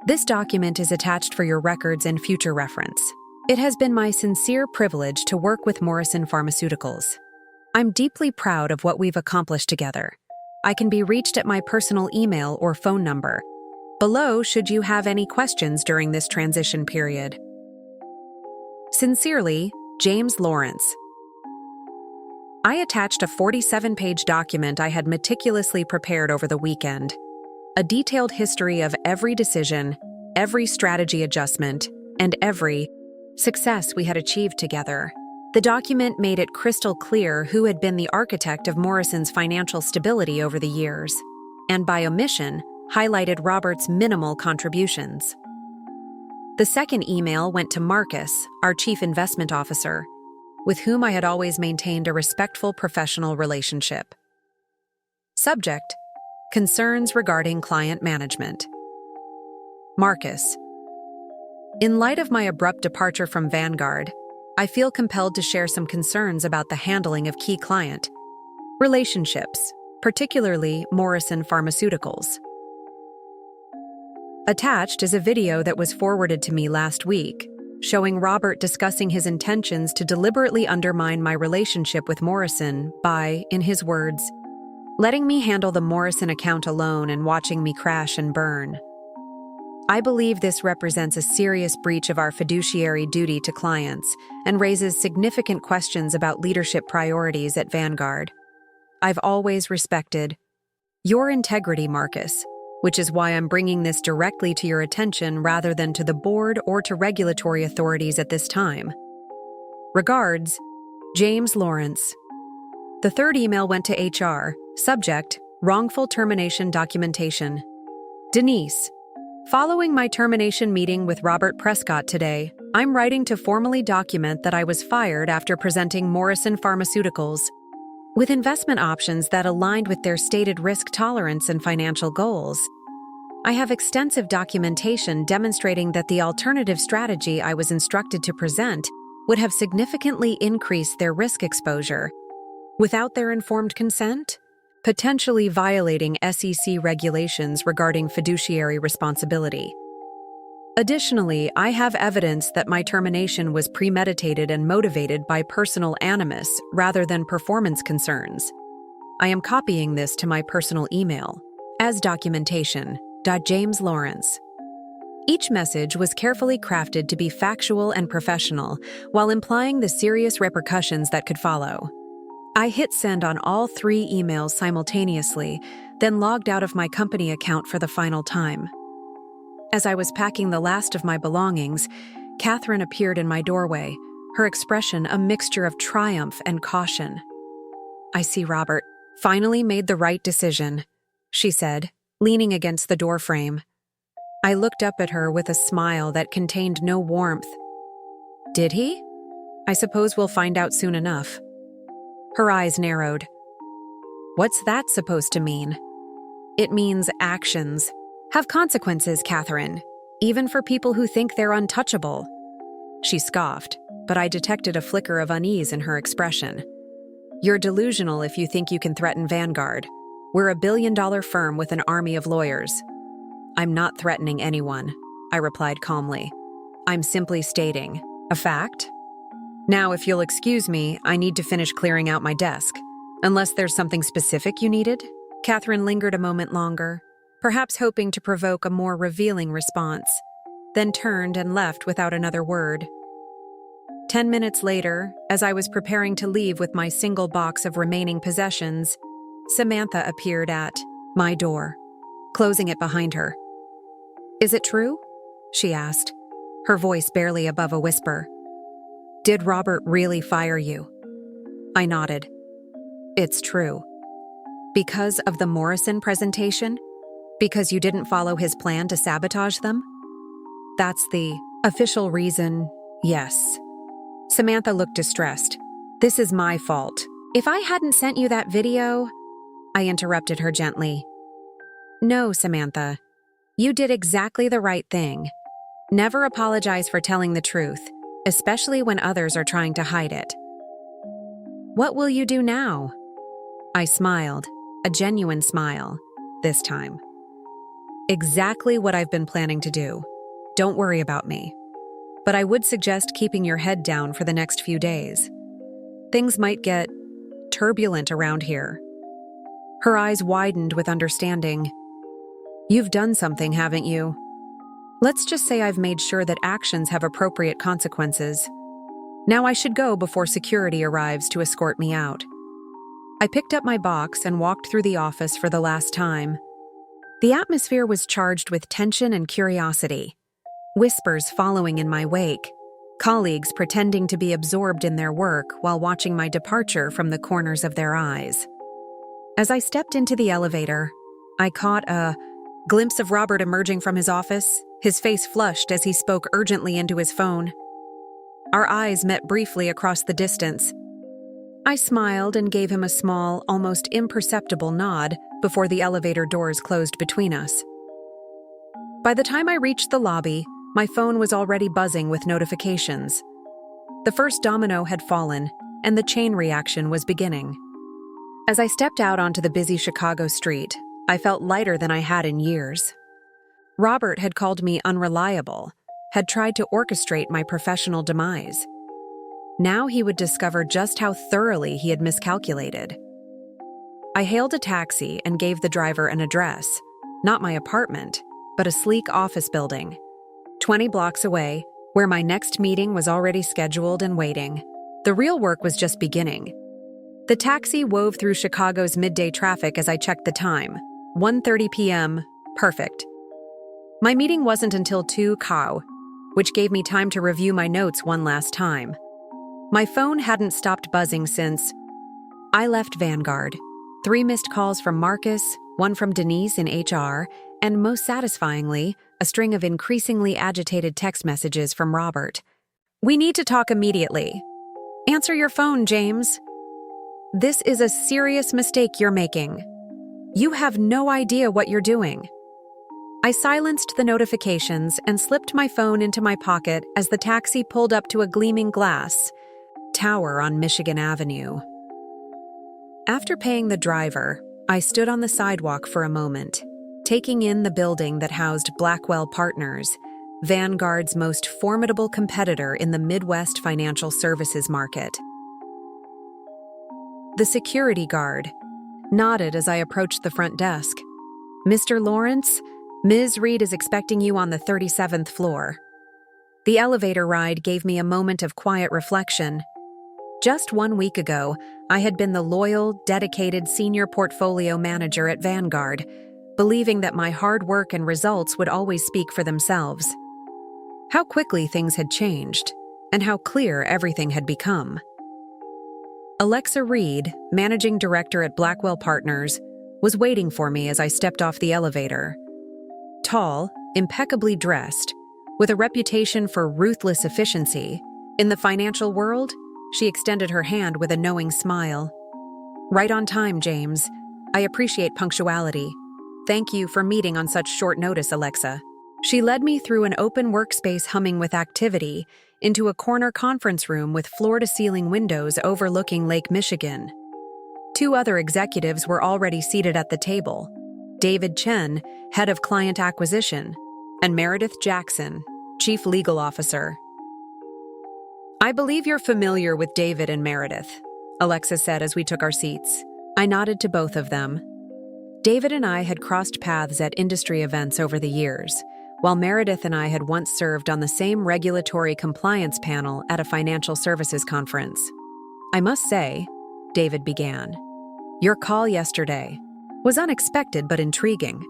This document is attached for your records and future reference. It has been my sincere privilege to work with Morrison Pharmaceuticals. I'm deeply proud of what we've accomplished together. I can be reached at my personal email or phone number below should you have any questions during this transition period. Sincerely, James Lawrence. I attached a 47-page document I had meticulously prepared over the weekend. a detailed history of every decision, every strategy adjustment, and every success we had achieved together. The document made it crystal clear who had been the architect of Morrison's financial stability over the years, and by omission, highlighted Robert's minimal contributions. The second email went to Marcus, our chief investment officer, with whom I had always maintained a respectful professional relationship. Subject: concerns regarding client management. Marcus. In light of my abrupt departure from Vanguard, I feel compelled to share some concerns about the handling of key client relationships, particularly Morrison Pharmaceuticals. Attached is a video that was forwarded to me last week, showing Robert discussing his intentions to deliberately undermine my relationship with Morrison by, in his words, letting me handle the Morrison account alone and watching me crash and burn. I believe this represents a serious breach of our fiduciary duty to clients and raises significant questions about leadership priorities at Vanguard. I've always respected your integrity, Marcus, which is why I'm bringing this directly to your attention rather than to the board or to regulatory authorities at this time. Regards, James Lawrence. The third email went to HR, subject, wrongful termination documentation. Denise. Following my termination meeting with Robert Prescott today, I'm writing to formally document that I was fired after presenting Morrison Pharmaceuticals with investment options that aligned with their stated risk tolerance and financial goals. I have extensive documentation demonstrating that the alternative strategy I was instructed to present would have significantly increased their risk exposure without their informed consent, potentially violating SEC regulations regarding fiduciary responsibility. Additionally, I have evidence that my termination was premeditated and motivated by personal animus rather than performance concerns. I am copying this to my personal email as documentation. James Lawrence. Each message was carefully crafted to be factual and professional while implying the serious repercussions that could follow. I hit send on all 3 emails simultaneously, then logged out of my company account for the final time. As I was packing the last of my belongings, Catherine appeared in my doorway, her expression a mixture of triumph and caution. "I see Robert finally made the right decision," she said, leaning against the doorframe. I looked up at her with a smile that contained no warmth. "Did he? I suppose we'll find out soon enough." Her eyes narrowed. "What's that supposed to mean?" "It means actions have consequences, Catherine, even for people who think they're untouchable." She scoffed, but I detected a flicker of unease in her expression. "You're delusional if you think you can threaten Vanguard. We're a billion-dollar firm with an army of lawyers." "I'm not threatening anyone," I replied calmly. "I'm simply stating a fact. Now, if you'll excuse me, I need to finish clearing out my desk. Unless there's something specific you needed?" Catherine lingered a moment longer, perhaps hoping to provoke a more revealing response, then turned and left without another word. 10 minutes later, as I was preparing to leave with my single box of remaining possessions, Samantha appeared at my door, closing it behind her. "Is it true?" she asked, her voice barely above a whisper. "Did Robert really fire you?" I nodded. "It's true." "Because of the Morrison presentation? Because you didn't follow his plan to sabotage them?" "That's the official reason, yes." Samantha looked distressed. "This is my fault. If I hadn't sent you that video—" I interrupted her gently. "No, Samantha. You did exactly the right thing. Never apologize for telling the truth, especially when others are trying to hide it." "What will you do now?" I smiled, a genuine smile, this time. "Exactly what I've been planning to do. Don't worry about me. But I would suggest keeping your head down for the next few days. Things might get turbulent around here." Her eyes widened with understanding. "You've done something, haven't you? Let's just say I've made sure that actions have appropriate consequences. Now I should go before security arrives to escort me out." I picked up my box and walked through the office for the last time. The atmosphere was charged with tension and curiosity, whispers following in my wake, colleagues pretending to be absorbed in their work while watching my departure from the corners of their eyes. As I stepped into the elevator, I caught a glimpse of Robert emerging from his office, his face flushed as he spoke urgently into his phone. Our eyes met briefly across the distance. I smiled and gave him a small, almost imperceptible nod before the elevator doors closed between us. By the time I reached the lobby, my phone was already buzzing with notifications. The first domino had fallen, and the chain reaction was beginning. As I stepped out onto the busy Chicago street, I felt lighter than I had in years. Robert had called me unreliable, had tried to orchestrate my professional demise. Now he would discover just how thoroughly he had miscalculated. I hailed a taxi and gave the driver an address, not my apartment, but a sleek office building, 20 blocks away, where my next meeting was already scheduled and waiting. The real work was just beginning. The taxi wove through Chicago's midday traffic as I checked the time. 1:30 p.m., perfect. My meeting wasn't until 2 cow, which gave me time to review my notes one last time. My phone hadn't stopped buzzing since I left Vanguard. 3 missed calls from Marcus, 1 from Denise in HR, and most satisfyingly, a string of increasingly agitated text messages from Robert. "We need to talk immediately. Answer your phone, James. This is a serious mistake you're making. You have no idea what you're doing." I silenced the notifications and slipped my phone into my pocket as the taxi pulled up to a gleaming glass tower on Michigan Avenue. After paying the driver, I stood on the sidewalk for a moment, taking in the building that housed Blackwell Partners, Vanguard's most formidable competitor in the Midwest financial services market. The security guard nodded as I approached the front desk. "Mr. Lawrence, Ms. Reed is expecting you on the 37th floor." The elevator ride gave me a moment of quiet reflection. Just 1 week ago, I had been the loyal, dedicated senior portfolio manager at Vanguard, believing that my hard work and results would always speak for themselves. How quickly things had changed, and how clear everything had become. Alexa Reed, managing director at Blackwell Partners, was waiting for me as I stepped off the elevator. Tall, impeccably dressed, with a reputation for ruthless efficiency, in the financial world, she extended her hand with a knowing smile. "Right on time, James. I appreciate punctuality. Thank you for meeting on such short notice, Alexa." She led me through an open workspace humming with activity into a corner conference room with floor-to-ceiling windows overlooking Lake Michigan. 2 other executives were already seated at the table: David Chen, head of client acquisition, and Meredith Jackson, chief legal officer. "I believe you're familiar with David and Meredith," Alexa said as we took our seats. I nodded to both of them. David and I had crossed paths at industry events over the years, while Meredith and I had once served on the same regulatory compliance panel at a financial services conference. "I must say," David began, "your call yesterday was unexpected but intriguing.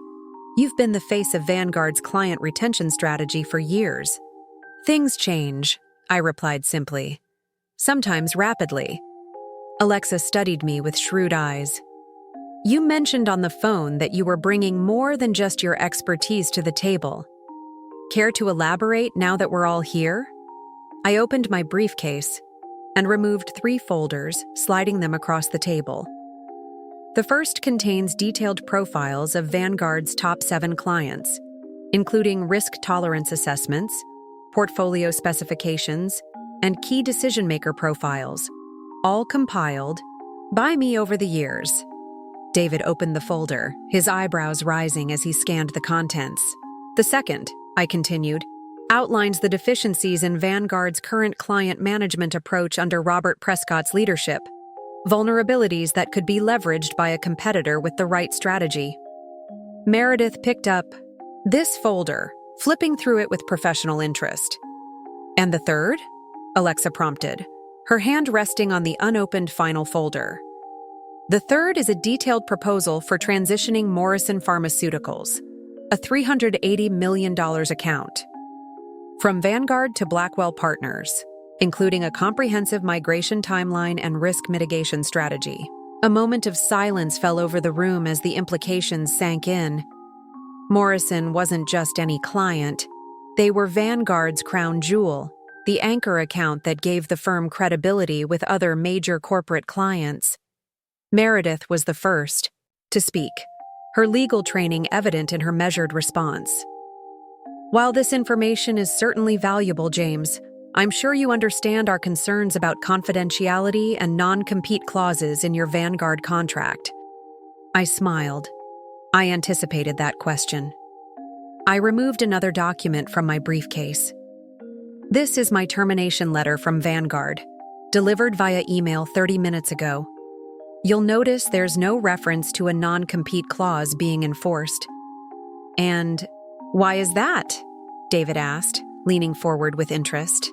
You've been the face of Vanguard's client retention strategy for years." "Things change," I replied simply. "Sometimes rapidly." Alexa studied me with shrewd eyes. "You mentioned on the phone that you were bringing more than just your expertise to the table. Care to elaborate now that we're all here?" I opened my briefcase and removed 3 folders, sliding them across the table. The first contains detailed profiles of Vanguard's top 7 clients, including risk tolerance assessments, portfolio specifications, and key decision-maker profiles, all compiled by me over the years. David opened the folder, his eyebrows rising as he scanned the contents. "The second," I continued, "outlines the deficiencies in Vanguard's current client management approach under Robert Prescott's leadership, vulnerabilities that could be leveraged by a competitor with the right strategy." Meredith picked up this folder, flipping through it with professional interest. "And the third?" Alexa prompted, her hand resting on the unopened final folder. The third is a detailed proposal for transitioning Morrison Pharmaceuticals, a $380 million account, from Vanguard to Blackwell Partners, including a comprehensive migration timeline and risk mitigation strategy. A moment of silence fell over the room as the implications sank in. Morrison wasn't just any client. They were Vanguard's crown jewel, the anchor account that gave the firm credibility with other major corporate clients. Meredith was the first to speak, her legal training evident in her measured response. While this information is certainly valuable, James, I'm sure you understand our concerns about confidentiality and non-compete clauses in your Vanguard contract. I smiled. I anticipated that question. I removed another document from my briefcase. This is my termination letter from Vanguard, delivered via email 30 minutes ago. You'll notice there's no reference to a non-compete clause being enforced. And why is that? David asked, leaning forward with interest.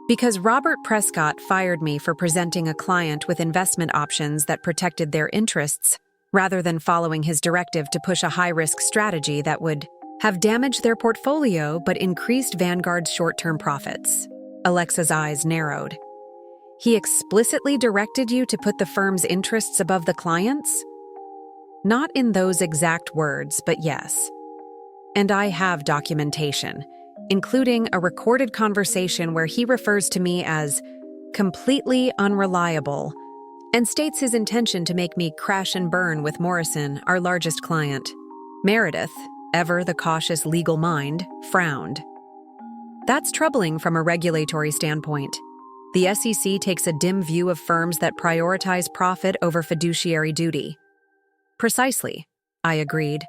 Because Robert Prescott fired me for presenting a client with investment options that protected their interests, rather than following his directive to push a high-risk strategy that would have damaged their portfolio but increased Vanguard's short-term profits. Alexa's eyes narrowed. He explicitly directed you to put the firm's interests above the client's? Not in those exact words, but yes. And I have documentation, including a recorded conversation where he refers to me as completely unreliable and states his intention to make me crash and burn with Morrison, our largest client. Meredith, ever the cautious legal mind, frowned. That's troubling from a regulatory standpoint. The SEC takes a dim view of firms that prioritize profit over fiduciary duty. Precisely, I agreed.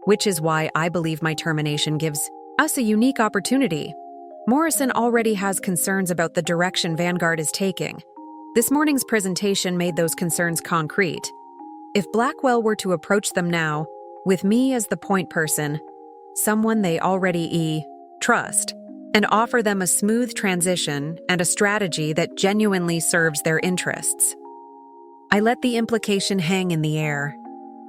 Which is why I believe my termination gives us a unique opportunity. Morrison already has concerns about the direction Vanguard is taking. This morning's presentation made those concerns concrete. If Blackwell were to approach them now, with me as the point person, someone they already trust, and offer them a smooth transition and a strategy that genuinely serves their interests. I let the implication hang in the air.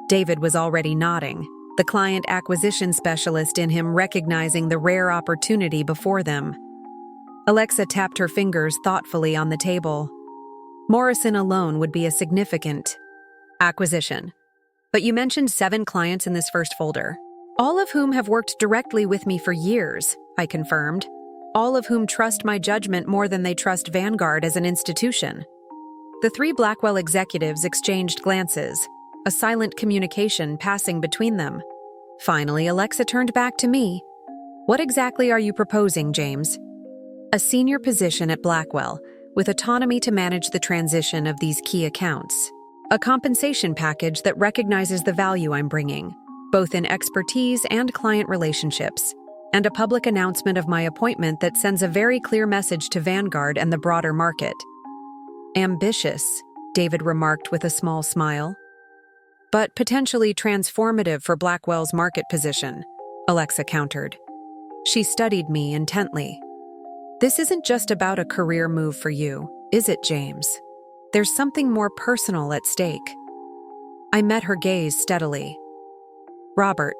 David was already nodding, the client acquisition specialist in him recognizing the rare opportunity before them. Alexa tapped her fingers thoughtfully on the table. Morrison alone would be a significant acquisition. But you mentioned 7 clients in this first folder, all of whom have worked directly with me for years, I confirmed, all of whom trust my judgment more than they trust Vanguard as an institution. The 3 Blackwell executives exchanged glances, a silent communication passing between them. Finally, Alexa turned back to me. What exactly are you proposing, James? A senior position at Blackwell, with autonomy to manage the transition of these key accounts. A compensation package that recognizes the value I'm bringing, both in expertise and client relationships, and a public announcement of my appointment that sends a very clear message to Vanguard and the broader market. Ambitious, David remarked with a small smile. But potentially transformative for Blackwell's market position, Alexa countered. She studied me intently. This isn't just about a career move for you, is it, James? There's something more personal at stake. I met her gaze steadily. Robert.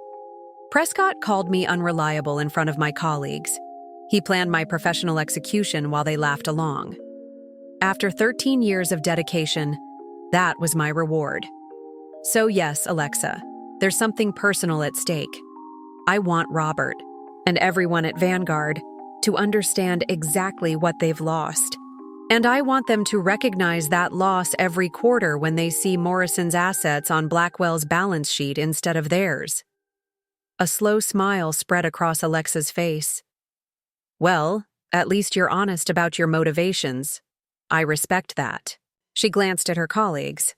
Prescott called me unreliable in front of my colleagues. He planned my professional execution while they laughed along. After 13 years of dedication, that was my reward. So yes, Alexa, there's something personal at stake. I want Robert, and everyone at Vanguard, to understand exactly what they've lost. And I want them to recognize that loss every quarter when they see Morrison's assets on Blackwell's balance sheet instead of theirs. A slow smile spread across Alexa's face. Well, at least you're honest about your motivations. I respect that. She glanced at her colleagues.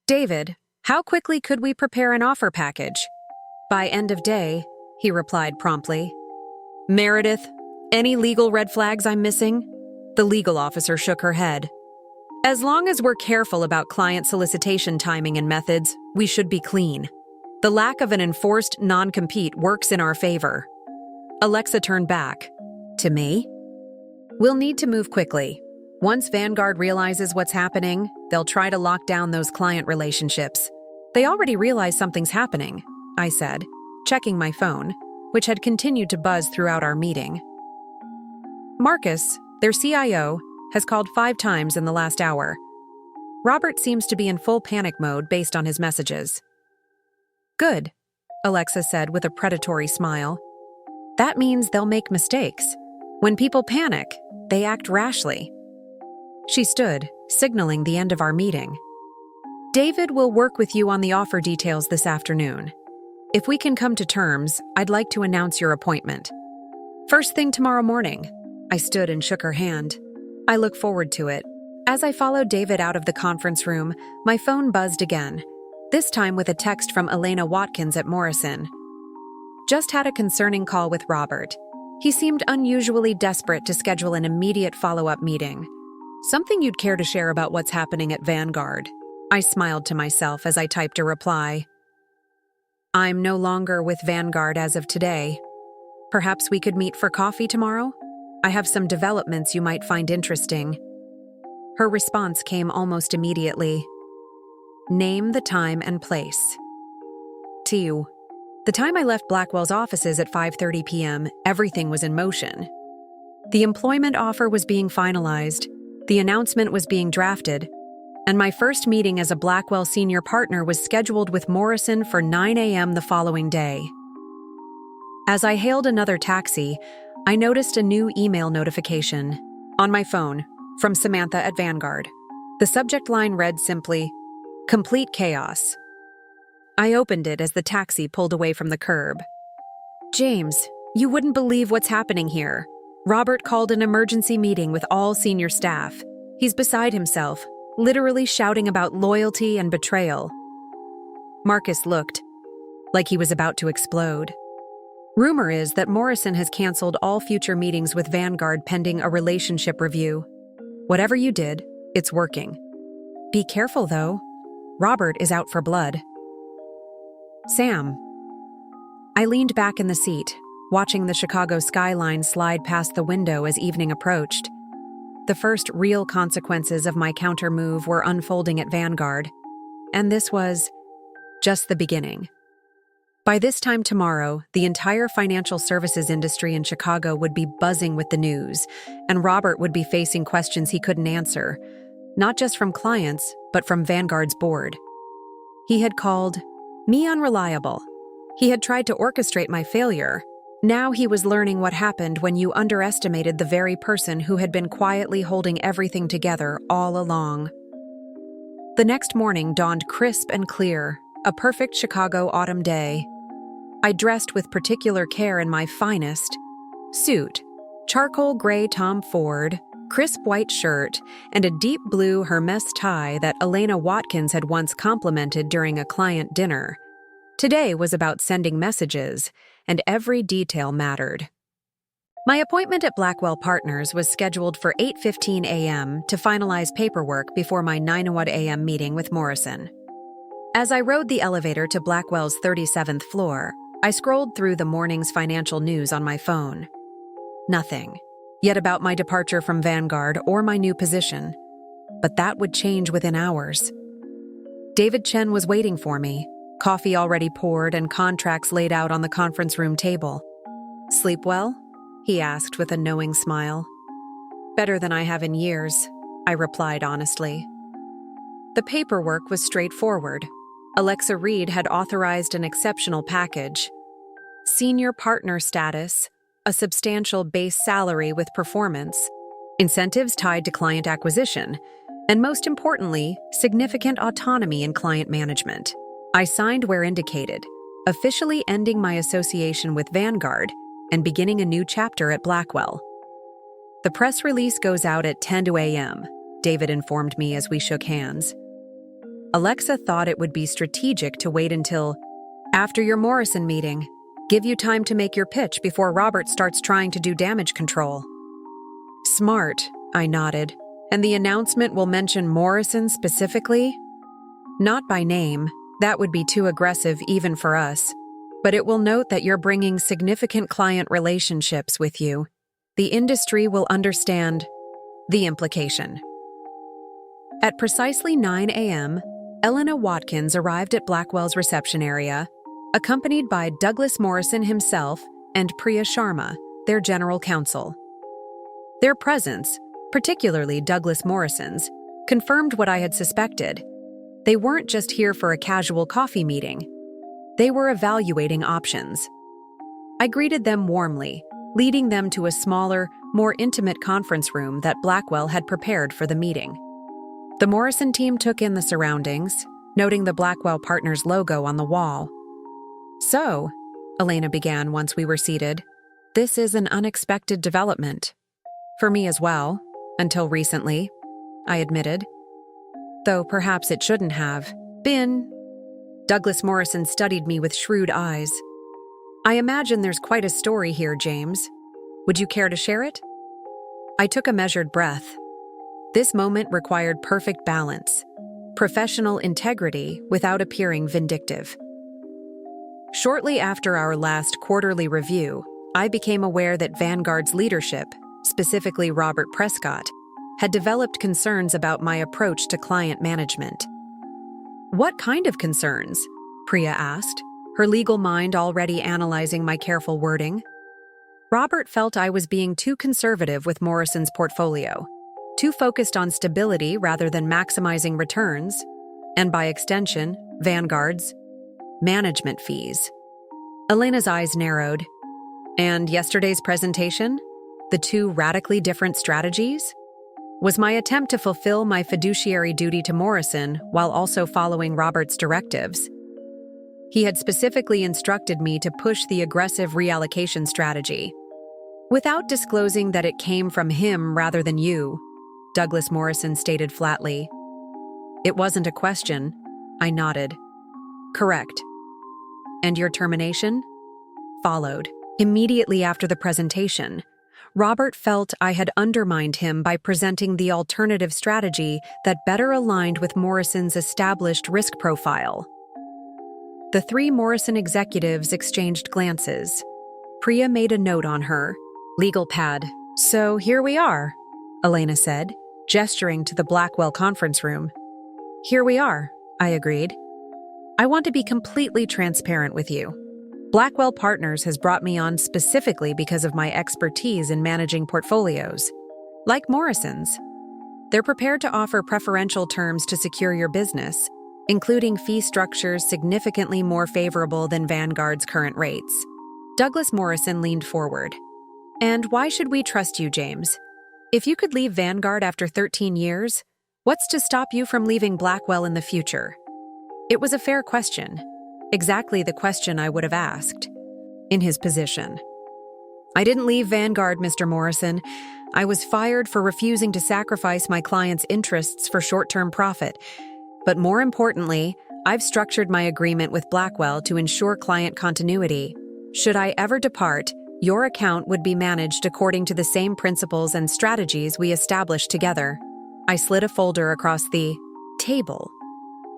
David, how quickly could we prepare an offer package? By end of day, he replied promptly. Meredith, any legal red flags I'm missing? The legal officer shook her head. As long as we're careful about client solicitation timing and methods, we should be clean. The lack of an enforced non-compete works in our favor. Alexa turned back. To me? We'll need to move quickly. Once Vanguard realizes what's happening, they'll try to lock down those client relationships. They already realize something's happening, I said, checking my phone, which had continued to buzz throughout our meeting. Marcus, their CIO, has called 5 times in the last hour. Robert seems to be in full panic mode based on his messages. Good, Alexa said with a predatory smile. That means they'll make mistakes. When people panic, they act rashly. She stood, signaling the end of our meeting. David will work with you on the offer details this afternoon. If we can come to terms, I'd like to announce your appointment. First thing tomorrow morning. I stood and shook her hand. I look forward to it. As I followed David out of the conference room, my phone buzzed again, this time with a text from Elena Watkins at Morrison. Just had a concerning call with Robert. He seemed unusually desperate to schedule an immediate follow-up meeting. Something you'd care to share about what's happening at Vanguard? I smiled to myself as I typed a reply. I'm no longer with Vanguard as of today. Perhaps we could meet for coffee tomorrow? I have some developments you might find interesting. Her response came almost immediately. Name the time and place. To you. The time I left Blackwell's offices at 5:30 p.m., everything was in motion. The employment offer was being finalized, the announcement was being drafted, and my first meeting as a Blackwell senior partner was scheduled with Morrison for 9 a.m. the following day. As I hailed another taxi, I noticed a new email notification on my phone from Samantha at Vanguard. The subject line read simply, "Complete chaos." I opened it as the taxi pulled away from the curb. James, you wouldn't believe what's happening here. Robert called an emergency meeting with all senior staff. He's beside himself, literally shouting about loyalty and betrayal. Marcus looked like he was about to explode. Rumor is that Morrison has canceled all future meetings with Vanguard pending a relationship review. Whatever you did, it's working. Be careful, though. Robert is out for blood. Sam. I leaned back in the seat, watching the Chicago skyline slide past the window as evening approached. The first real consequences of my counter-move were unfolding at Vanguard, and this was just the beginning. By this time tomorrow, the entire financial services industry in Chicago would be buzzing with the news, and Robert would be facing questions he couldn't answer, not just from clients, but from Vanguard's board. He had called me unreliable. He had tried to orchestrate my failure. Now he was learning what happened when you underestimated the very person who had been quietly holding everything together all along. The next morning dawned crisp and clear, a perfect Chicago autumn day. I dressed with particular care in my finest suit, charcoal gray Tom Ford, crisp white shirt, and a deep blue Hermes tie that Elena Watkins had once complimented during a client dinner. Today was about sending messages, and every detail mattered. My appointment at Blackwell Partners was scheduled for 8:15 a.m. to finalize paperwork before my 9 a.m. meeting with Morrison. As I rode the elevator to Blackwell's 37th floor, I scrolled through the morning's financial news on my phone. Nothing yet about my departure from Vanguard or my new position, but that would change within hours. David Chen was waiting for me, coffee already poured and contracts laid out on the conference room table. Sleep well? He asked with a knowing smile. Better than I have in years, I replied honestly. The paperwork was straightforward. Alexa Reed had authorized an exceptional package. Senior partner status, a substantial base salary with performance, incentives tied to client acquisition, and most importantly, significant autonomy in client management. I signed where indicated, officially ending my association with Vanguard and beginning a new chapter at Blackwell. The press release goes out at 10 a.m., David informed me as we shook hands. Alexa thought it would be strategic to wait until after your Morrison meeting, give you time to make your pitch before Robert starts trying to do damage control. Smart, I nodded. And the announcement will mention Morrison specifically? Not by name, that would be too aggressive even for us. But it will note that you're bringing significant client relationships with you. The industry will understand. The implication. At precisely 9 a.m., Elena Watkins arrived at Blackwell's reception area, accompanied by Douglas Morrison himself and Priya Sharma, their general counsel. Their presence, particularly Douglas Morrison's, confirmed what I had suspected. They weren't just here for a casual coffee meeting. They were evaluating options. I greeted them warmly, leading them to a smaller, more intimate conference room that Blackwell had prepared for the meeting. The Morrison team took in the surroundings, noting the Blackwell Partners logo on the wall. "So," Elena began once we were seated, "this is an unexpected development. For me as well, until recently," I admitted. "Though perhaps it shouldn't have been." Douglas Morrison studied me with shrewd eyes. "I imagine there's quite a story here, James. Would you care to share it?" I took a measured breath. This moment required perfect balance, professional integrity without appearing vindictive. Shortly after our last quarterly review, I became aware that Vanguard's leadership, specifically Robert Prescott, had developed concerns about my approach to client management. "What kind of concerns?" Priya asked, her legal mind already analyzing my careful wording. Robert felt I was being too conservative with Morrison's portfolio, too focused on stability rather than maximizing returns, and by extension, Vanguard's management fees. Elena's eyes narrowed. "And yesterday's presentation? The two radically different strategies? Was my attempt to fulfill my fiduciary duty to Morrison while also following Robert's directives? He had specifically instructed me to push the aggressive reallocation strategy. Without disclosing that it came from him rather than you," Douglas Morrison stated flatly. "It wasn't a question." I nodded. "Correct. And your termination?" Followed. Immediately after the presentation, Robert felt I had undermined him by presenting the alternative strategy that better aligned with Morrison's established risk profile. The three Morrison executives exchanged glances. Priya made a note on her legal pad. "So here we are," Elena said, gesturing to the Blackwell conference room. "Here we are," I agreed. "I want to be completely transparent with you. Blackwell Partners has brought me on specifically because of my expertise in managing portfolios. Like Morrison's, they're prepared to offer preferential terms to secure your business, including fee structures significantly more favorable than Vanguard's current rates." Douglas Morrison leaned forward. "And why should we trust you, James? If you could leave Vanguard after 13 years, what's to stop you from leaving Blackwell in the future?" It was a fair question. Exactly the question I would have asked in his position. "I didn't leave Vanguard, Mr. Morrison. I was fired for refusing to sacrifice my clients' interests for short-term profit. But more importantly, I've structured my agreement with Blackwell to ensure client continuity. Should I ever depart, your account would be managed according to the same principles and strategies we established together." I slid a folder across the table.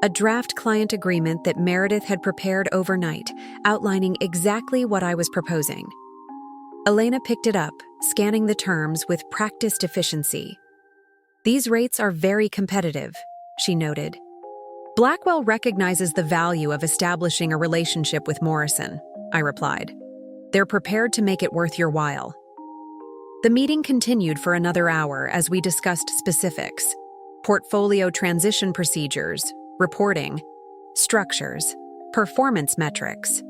A draft client agreement that Meredith had prepared overnight, outlining exactly what I was proposing. Elena picked it up, scanning the terms with practiced efficiency. "These rates are very competitive," she noted. "Blackwell recognizes the value of establishing a relationship with Morrison," I replied. "They're prepared to make it worth your while." The meeting continued for another hour as we discussed specifics: portfolio transition procedures, reporting, structures, performance metrics.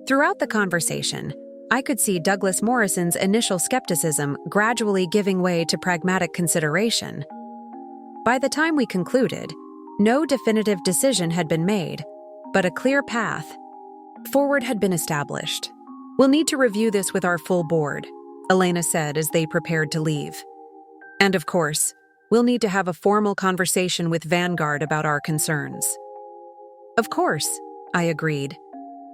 Throughout the conversation, I could see Douglas Morrison's initial skepticism gradually giving way to pragmatic consideration. By the time we concluded, no definitive decision had been made, but a clear path forward had been established. "We'll need to review this with our full board," Elena said as they prepared to leave. "And of course, we'll need to have a formal conversation with Vanguard about our concerns." "Of course," I agreed.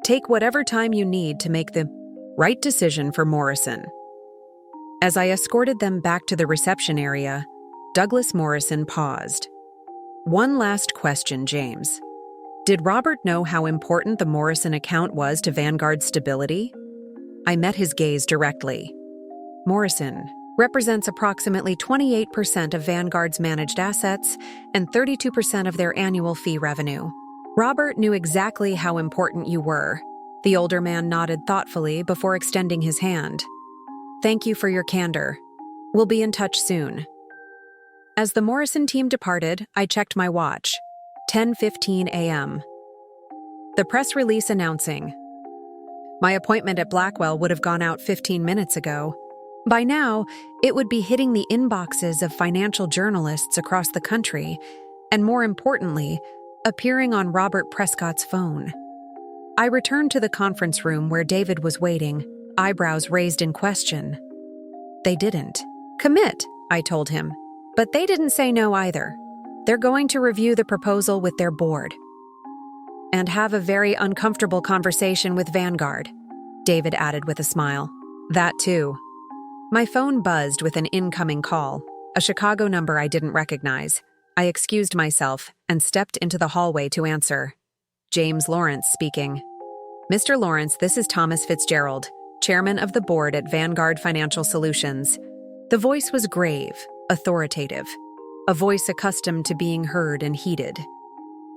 "Take whatever time you need to make the right decision for Morrison." As I escorted them back to the reception area, Douglas Morrison paused. "One last question, James. Did Robert know how important the Morrison account was to Vanguard's stability?" I met his gaze directly. "Morrison, represents approximately 28% of Vanguard's managed assets and 32% of their annual fee revenue. Robert knew exactly how important you were. The older man nodded thoughtfully before extending his hand. Thank you for your candor. We'll be in touch soon. As the Morrison team departed, I checked my watch. 10:15 a.m. The press release announcing. My appointment at Blackwell would have gone out 15 minutes ago. By now, it would be hitting the inboxes of financial journalists across the country, and more importantly, appearing on Robert Prescott's phone. I returned to the conference room where David was waiting, eyebrows raised in question. They didn't commit, I told him, but they didn't say no either. They're going to review the proposal with their board and have a very uncomfortable conversation with Vanguard, David added with a smile. That too. My phone buzzed with an incoming call, a Chicago number I didn't recognize. I excused myself and stepped into the hallway to answer. James Lawrence speaking. Mr. Lawrence, this is Thomas Fitzgerald, chairman of the board at Vanguard Financial Solutions. The voice was grave, authoritative, a voice accustomed to being heard and heeded.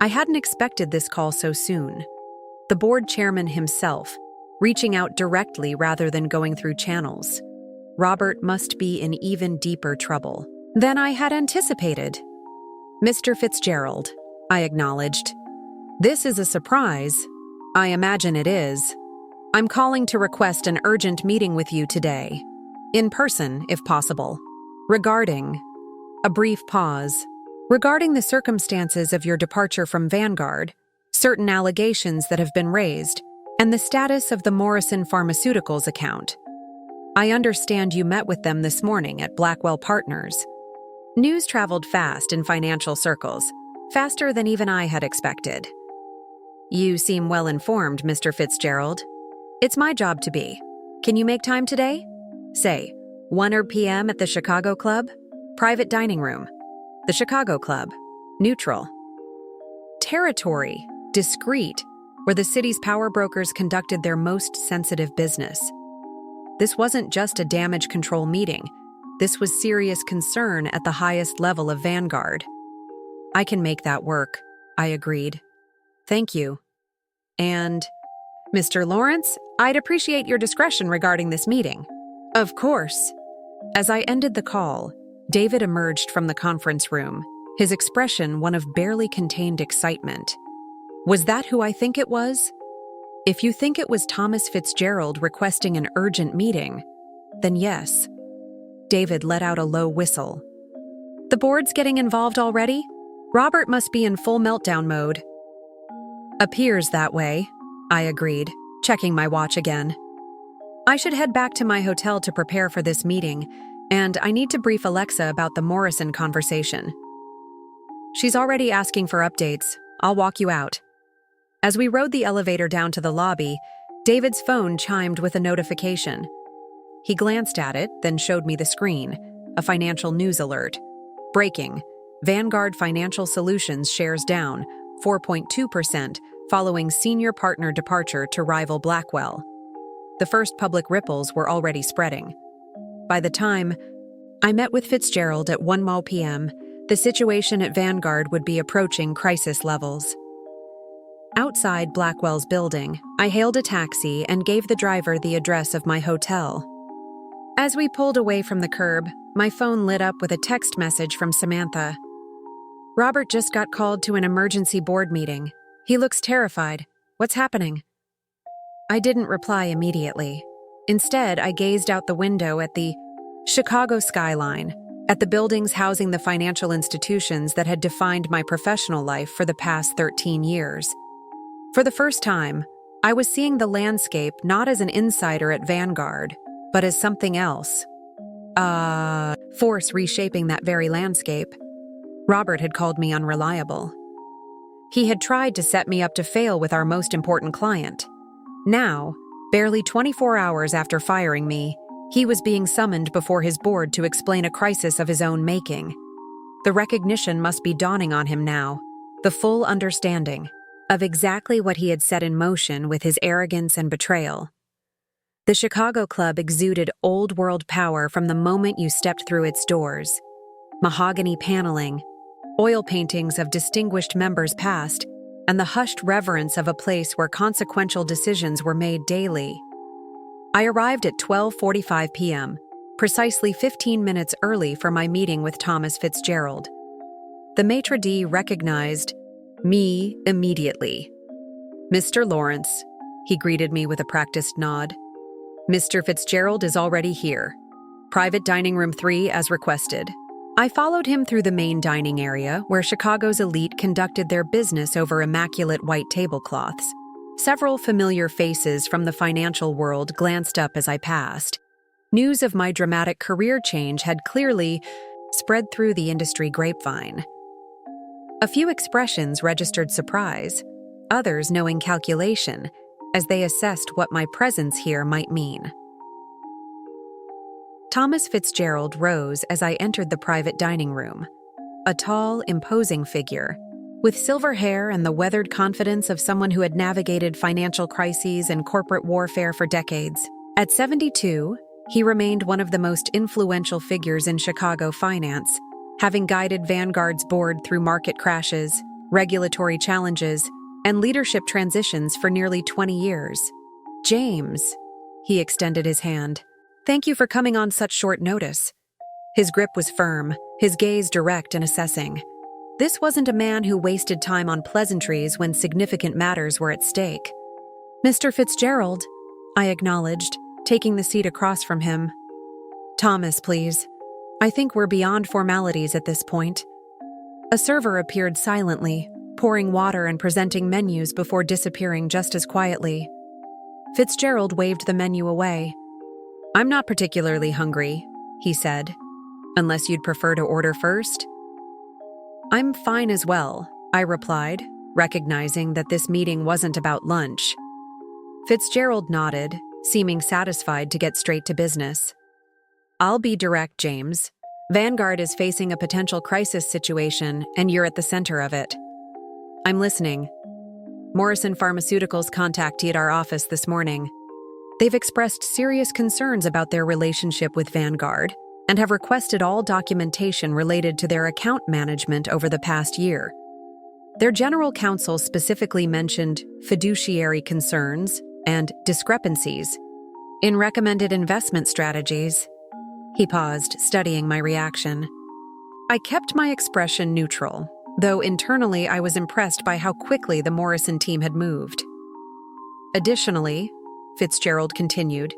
I hadn't expected this call so soon. The board chairman himself, reaching out directly rather than going through channels. Robert must be in even deeper trouble than I had anticipated. Mr. Fitzgerald, I acknowledged. This is a surprise. I imagine it is. I'm calling to request an urgent meeting with you today. In person, if possible. Regarding. A brief pause. Regarding the circumstances of your departure from Vanguard, certain allegations that have been raised, and the status of the Morrison Pharmaceuticals account. I understand you met with them this morning at Blackwell Partners. News traveled fast in financial circles, faster than even I had expected. You seem well informed, Mr. Fitzgerald. It's my job to be. Can you make time today? Say, 1 p.m. at the Chicago Club? Private dining room. The Chicago Club. Neutral. Territory. Discreet. Where the city's power brokers conducted their most sensitive business. This wasn't just a damage control meeting. This was serious concern at the highest level of Vanguard. I can make that work, I agreed. Thank you. And, Mr. Lawrence, I'd appreciate your discretion regarding this meeting. Of course. As I ended the call, David emerged from the conference room, his expression one of barely contained excitement. Was that who I think it was? If you think it was Thomas Fitzgerald requesting an urgent meeting, then yes. David let out a low whistle. The board's getting involved already? Robert must be in full meltdown mode. Appears that way, I agreed, checking my watch again. I should head back to my hotel to prepare for this meeting, and I need to brief Alexa about the Morrison conversation. She's already asking for updates. I'll walk you out. As we rode the elevator down to the lobby, David's phone chimed with a notification. He glanced at it, then showed me the screen, a financial news alert. Breaking. Vanguard Financial Solutions shares down 4.2% following senior partner departure to rival Blackwell. The first public ripples were already spreading. By the time I met with Fitzgerald at 1 p.m., the situation at Vanguard would be approaching crisis levels. Outside Blackwell's building, I hailed a taxi and gave the driver the address of my hotel. As we pulled away from the curb, my phone lit up with a text message from Samantha. Robert just got called to an emergency board meeting. He looks terrified. What's happening? I didn't reply immediately. Instead, I gazed out the window at the Chicago skyline, at the buildings housing the financial institutions that had defined my professional life for the past 13 years. For the first time, I was seeing the landscape not as an insider at Vanguard, but as something else. Force reshaping that very landscape. Robert had called me unreliable. He had tried to set me up to fail with our most important client. Now, barely 24 hours after firing me, he was being summoned before his board to explain a crisis of his own making. The recognition must be dawning on him now, the full understanding of exactly what he had set in motion with his arrogance and betrayal. The Chicago Club exuded old-world power from the moment you stepped through its doors. Mahogany paneling, oil paintings of distinguished members past, and the hushed reverence of a place where consequential decisions were made daily. I arrived at 12:45 p.m., precisely 15 minutes early for my meeting with Thomas Fitzgerald. The maitre d' recognized me immediately. "Mr. Lawrence," he greeted me with a practiced nod. "Mr. Fitzgerald is already here. Private dining room 3 as requested." I followed him through the main dining area, where Chicago's elite conducted their business over immaculate white tablecloths. Several familiar faces from the financial world glanced up as I passed. News of my dramatic career change had clearly spread through the industry grapevine. A few expressions registered surprise, others knowing calculation, as they assessed what my presence here might mean. Thomas Fitzgerald rose as I entered the private dining room. A tall, imposing figure, with silver hair and the weathered confidence of someone who had navigated financial crises and corporate warfare for decades. At 72, he remained one of the most influential figures in Chicago finance, having guided Vanguard's board through market crashes, regulatory challenges, and leadership transitions for nearly 20 years. "James," he extended his hand. "Thank you for coming on such short notice." His grip was firm, his gaze direct and assessing. This wasn't a man who wasted time on pleasantries when significant matters were at stake. "Mr. Fitzgerald," I acknowledged, taking the seat across from him. "Thomas, please. I think we're beyond formalities at this point." A server appeared silently, pouring water and presenting menus before disappearing just as quietly. Fitzgerald waved the menu away. "I'm not particularly hungry," he said. "Unless you'd prefer to order first?" "I'm fine as well," I replied, recognizing that this meeting wasn't about lunch. Fitzgerald nodded, seeming satisfied to get straight to business. "I'll be direct, James. Vanguard is facing a potential crisis situation, and you're at the center of it." "I'm listening." "Morrison Pharmaceuticals contacted our office this morning. They've expressed serious concerns about their relationship with Vanguard and have requested all documentation related to their account management over the past year. Their general counsel specifically mentioned fiduciary concerns and discrepancies in recommended investment strategies." He paused, studying my reaction. I kept my expression neutral, though internally I was impressed by how quickly the Morrison team had moved. "Additionally," Fitzgerald continued,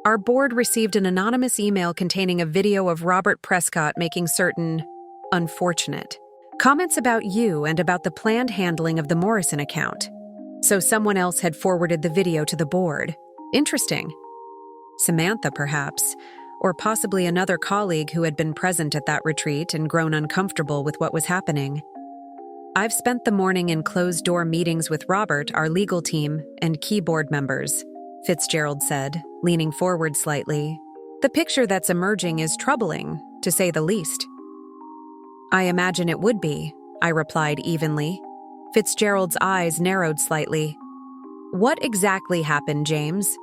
"our board received an anonymous email containing a video of Robert Prescott making certain unfortunate comments about you and about the planned handling of the Morrison account. So someone else had forwarded the video to the board. Interesting. Samantha, perhaps, or possibly another colleague who had been present at that retreat and grown uncomfortable with what was happening. I've spent the morning in closed-door meetings with Robert, our legal team, and key board members," Fitzgerald said, leaning forward slightly. "The picture that's emerging is troubling, to say the least." "I imagine it would be," I replied evenly. Fitzgerald's eyes narrowed slightly. "What exactly happened, James?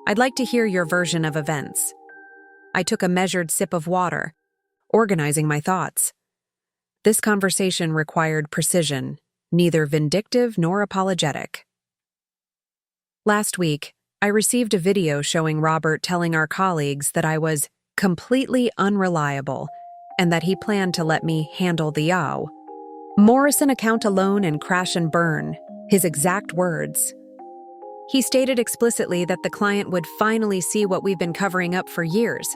I'd like to hear your version of events." I took a measured sip of water, organizing my thoughts. This conversation required precision, neither vindictive nor apologetic. Last week, I received a video showing Robert telling our colleagues that I was completely unreliable and that he planned to let me handle the Morrison account alone and crash and burn, his exact words. He stated explicitly that the client would finally see what we've been covering up for years.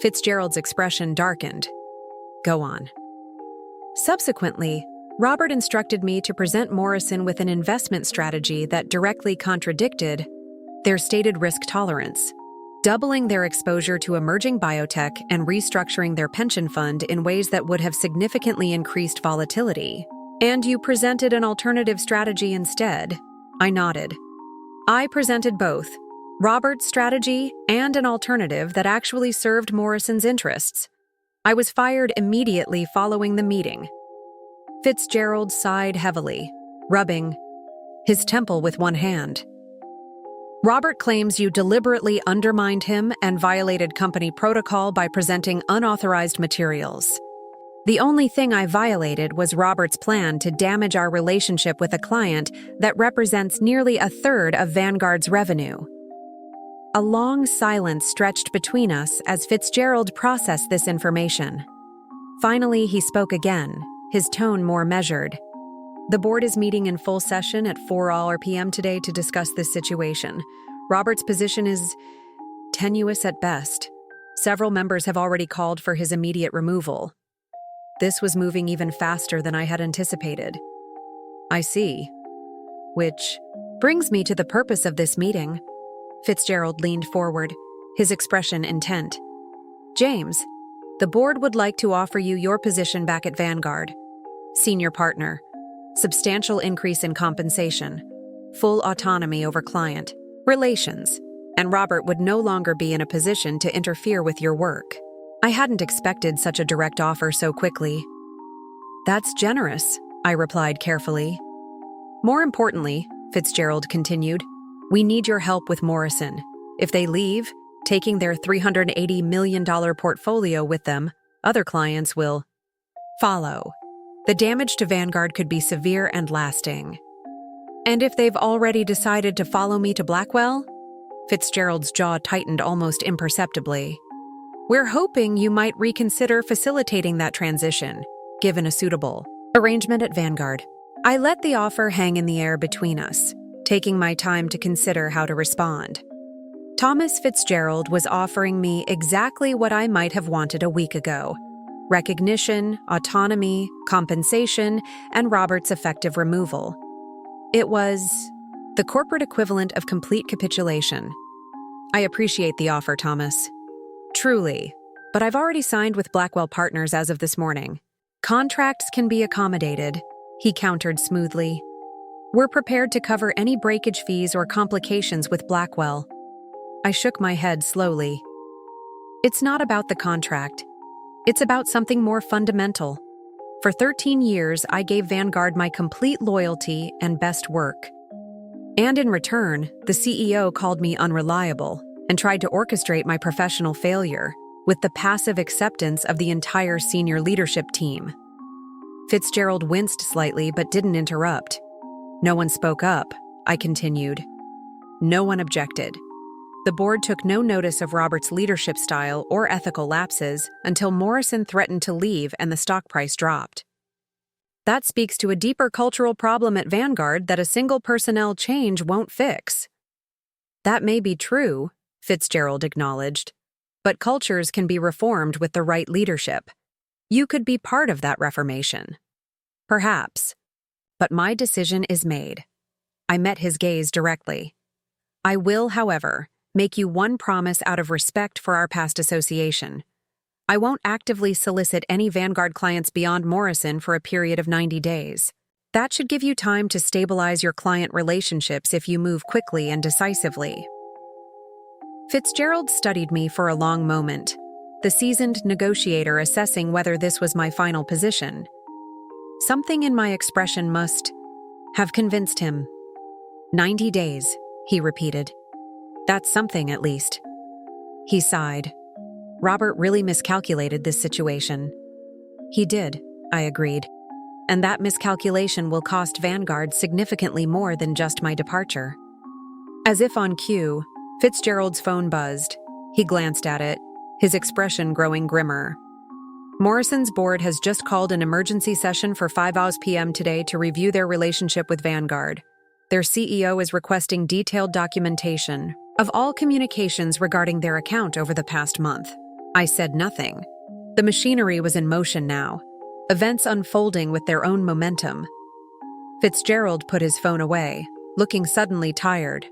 Fitzgerald's expression darkened. "Go on." Subsequently, Robert instructed me to present Morrison with an investment strategy that directly contradicted their stated risk tolerance, doubling their exposure to emerging biotech and restructuring their pension fund in ways that would have significantly increased volatility. "And you presented an alternative strategy instead?" I nodded. "I presented both, Robert's strategy and an alternative that actually served Morrison's interests. I was fired immediately following the meeting." Fitzgerald sighed heavily, rubbing his temple with one hand. Robert claims you deliberately undermined him and violated company protocol by presenting unauthorized materials. The only thing I violated was Robert's plan to damage our relationship with a client that represents nearly a third of Vanguard's revenue. A long silence stretched between us as Fitzgerald processed this information. Finally, he spoke again, his tone more measured. The board is meeting in full session at 4 p.m. today to discuss this situation. Robert's position is tenuous at best. Several members have already called for his immediate removal. This was moving even faster than I had anticipated. I see. Which brings me to the purpose of this meeting. Fitzgerald leaned forward, his expression intent. James, the board would like to offer you your position back at Vanguard. Senior partner. Substantial increase in compensation. Full autonomy over client relations. And Robert would no longer be in a position to interfere with your work. I hadn't expected such a direct offer so quickly. That's generous, I replied carefully. More importantly, Fitzgerald continued, we need your help with Morrison. If they leave, taking their $380 million portfolio with them, other clients will follow. The damage to Vanguard could be severe and lasting. And if they've already decided to follow me to Blackwell? Fitzgerald's jaw tightened almost imperceptibly. We're hoping you might reconsider facilitating that transition, given a suitable arrangement at Vanguard. I let the offer hang in the air between us, taking my time to consider how to respond. Thomas Fitzgerald was offering me exactly what I might have wanted a week ago: recognition, autonomy, compensation, and Robert's effective removal. It was the corporate equivalent of complete capitulation. I appreciate the offer, Thomas. Truly, but I've already signed with Blackwell Partners as of this morning. Contracts can be accommodated, he countered smoothly. We're prepared to cover any breakage fees or complications with Blackwell. I shook my head slowly. It's not about the contract. It's about something more fundamental. For 13 years, I gave Vanguard my complete loyalty and best work. And in return, the CEO called me unreliable and tried to orchestrate my professional failure with the passive acceptance of the entire senior leadership team. Fitzgerald winced slightly but didn't interrupt. No one spoke up, I continued. No one objected. The board took no notice of Robert's leadership style or ethical lapses until Morrison threatened to leave and the stock price dropped. That speaks to a deeper cultural problem at Vanguard that a single personnel change won't fix. That may be true, Fitzgerald acknowledged, but cultures can be reformed with the right leadership. You could be part of that reformation. Perhaps. But my decision is made. I met his gaze directly. I will, however, make you one promise out of respect for our past association. I won't actively solicit any Vanguard clients beyond Morrison for a period of 90 days. That should give you time to stabilize your client relationships if you move quickly and decisively. Fitzgerald studied me for a long moment, the seasoned negotiator assessing whether this was my final position. Something in my expression must have convinced him. 90 days, he repeated. That's something, at least. He sighed. Robert really miscalculated this situation. He did, I agreed. And that miscalculation will cost Vanguard significantly more than just my departure. As if on cue, Fitzgerald's phone buzzed. He glanced at it, his expression growing grimmer. Morrison's board has just called an emergency session for 5 p.m. today to review their relationship with Vanguard. Their CEO is requesting detailed documentation of all communications regarding their account over the past month. I said nothing. The machinery was in motion now, events unfolding with their own momentum. Fitzgerald put his phone away, looking suddenly tired.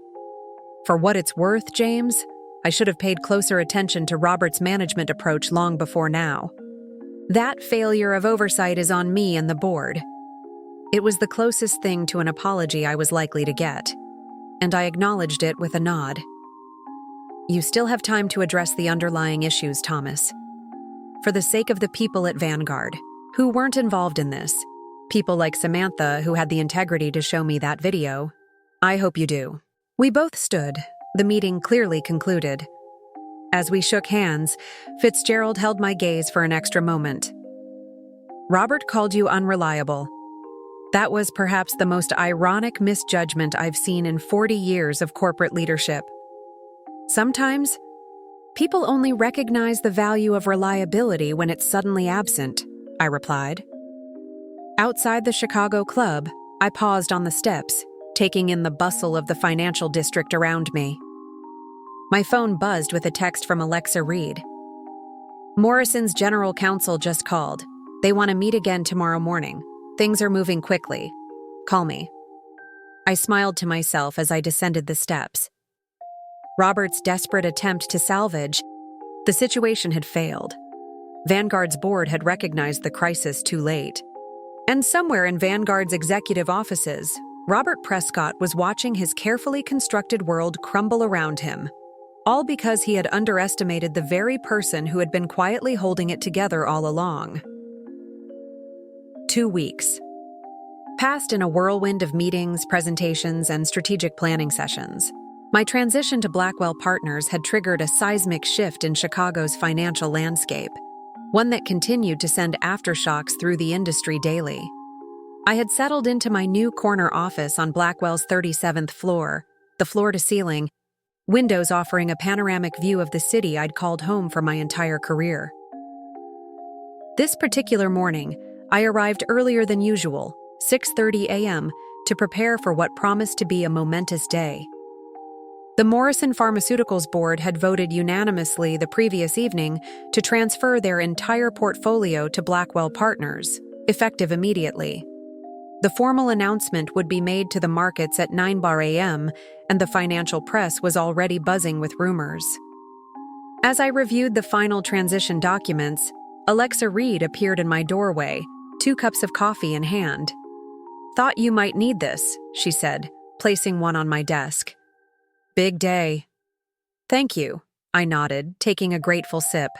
For what it's worth, James, I should have paid closer attention to Robert's management approach long before now. That failure of oversight is on me and the board. It was the closest thing to an apology I was likely to get, and I acknowledged it with a nod. You still have time to address the underlying issues, Thomas. For the sake of the people at Vanguard, who weren't involved in this, people like Samantha who had the integrity to show me that video, I hope you do. We both stood, The meeting clearly concluded. As we shook hands, Fitzgerald held my gaze for an extra moment. Robert called you unreliable. That was perhaps the most ironic misjudgment I've seen in 40 years of corporate leadership. Sometimes, people only recognize the value of reliability when it's suddenly absent, I replied. Outside the Chicago club, I paused on the steps, taking in the bustle of the financial district around me. My phone buzzed with a text from Alexa Reed. Morrison's general counsel just called. They want to meet again tomorrow morning. Things are moving quickly. Call me. I smiled to myself as I descended the steps. Robert's desperate attempt to salvage the situation had failed. Vanguard's board had recognized the crisis too late. And somewhere in Vanguard's executive offices, Robert Prescott was watching his carefully constructed world crumble around him, all because he had underestimated the very person who had been quietly holding it together all along. 2 weeks passed in a whirlwind of meetings, presentations, and strategic planning sessions. My transition to Blackwell Partners had triggered a seismic shift in Chicago's financial landscape, one that continued to send aftershocks through the industry daily. I had settled into my new corner office on Blackwell's 37th floor, the floor-to-ceiling, windows offering a panoramic view of the city I'd called home for my entire career. This particular morning, I arrived earlier than usual, 6:30 a.m., to prepare for what promised to be a momentous day. The Morrison Pharmaceuticals board had voted unanimously the previous evening to transfer their entire portfolio to Blackwell Partners, effective immediately. The formal announcement would be made to the markets at 9 a.m., and the financial press was already buzzing with rumors. As I reviewed the final transition documents, Alexa Reed appeared in my doorway, 2 cups of coffee in hand. "Thought you might need this," she said, placing one on my desk. "Big day." "Thank you," I nodded, taking a grateful sip.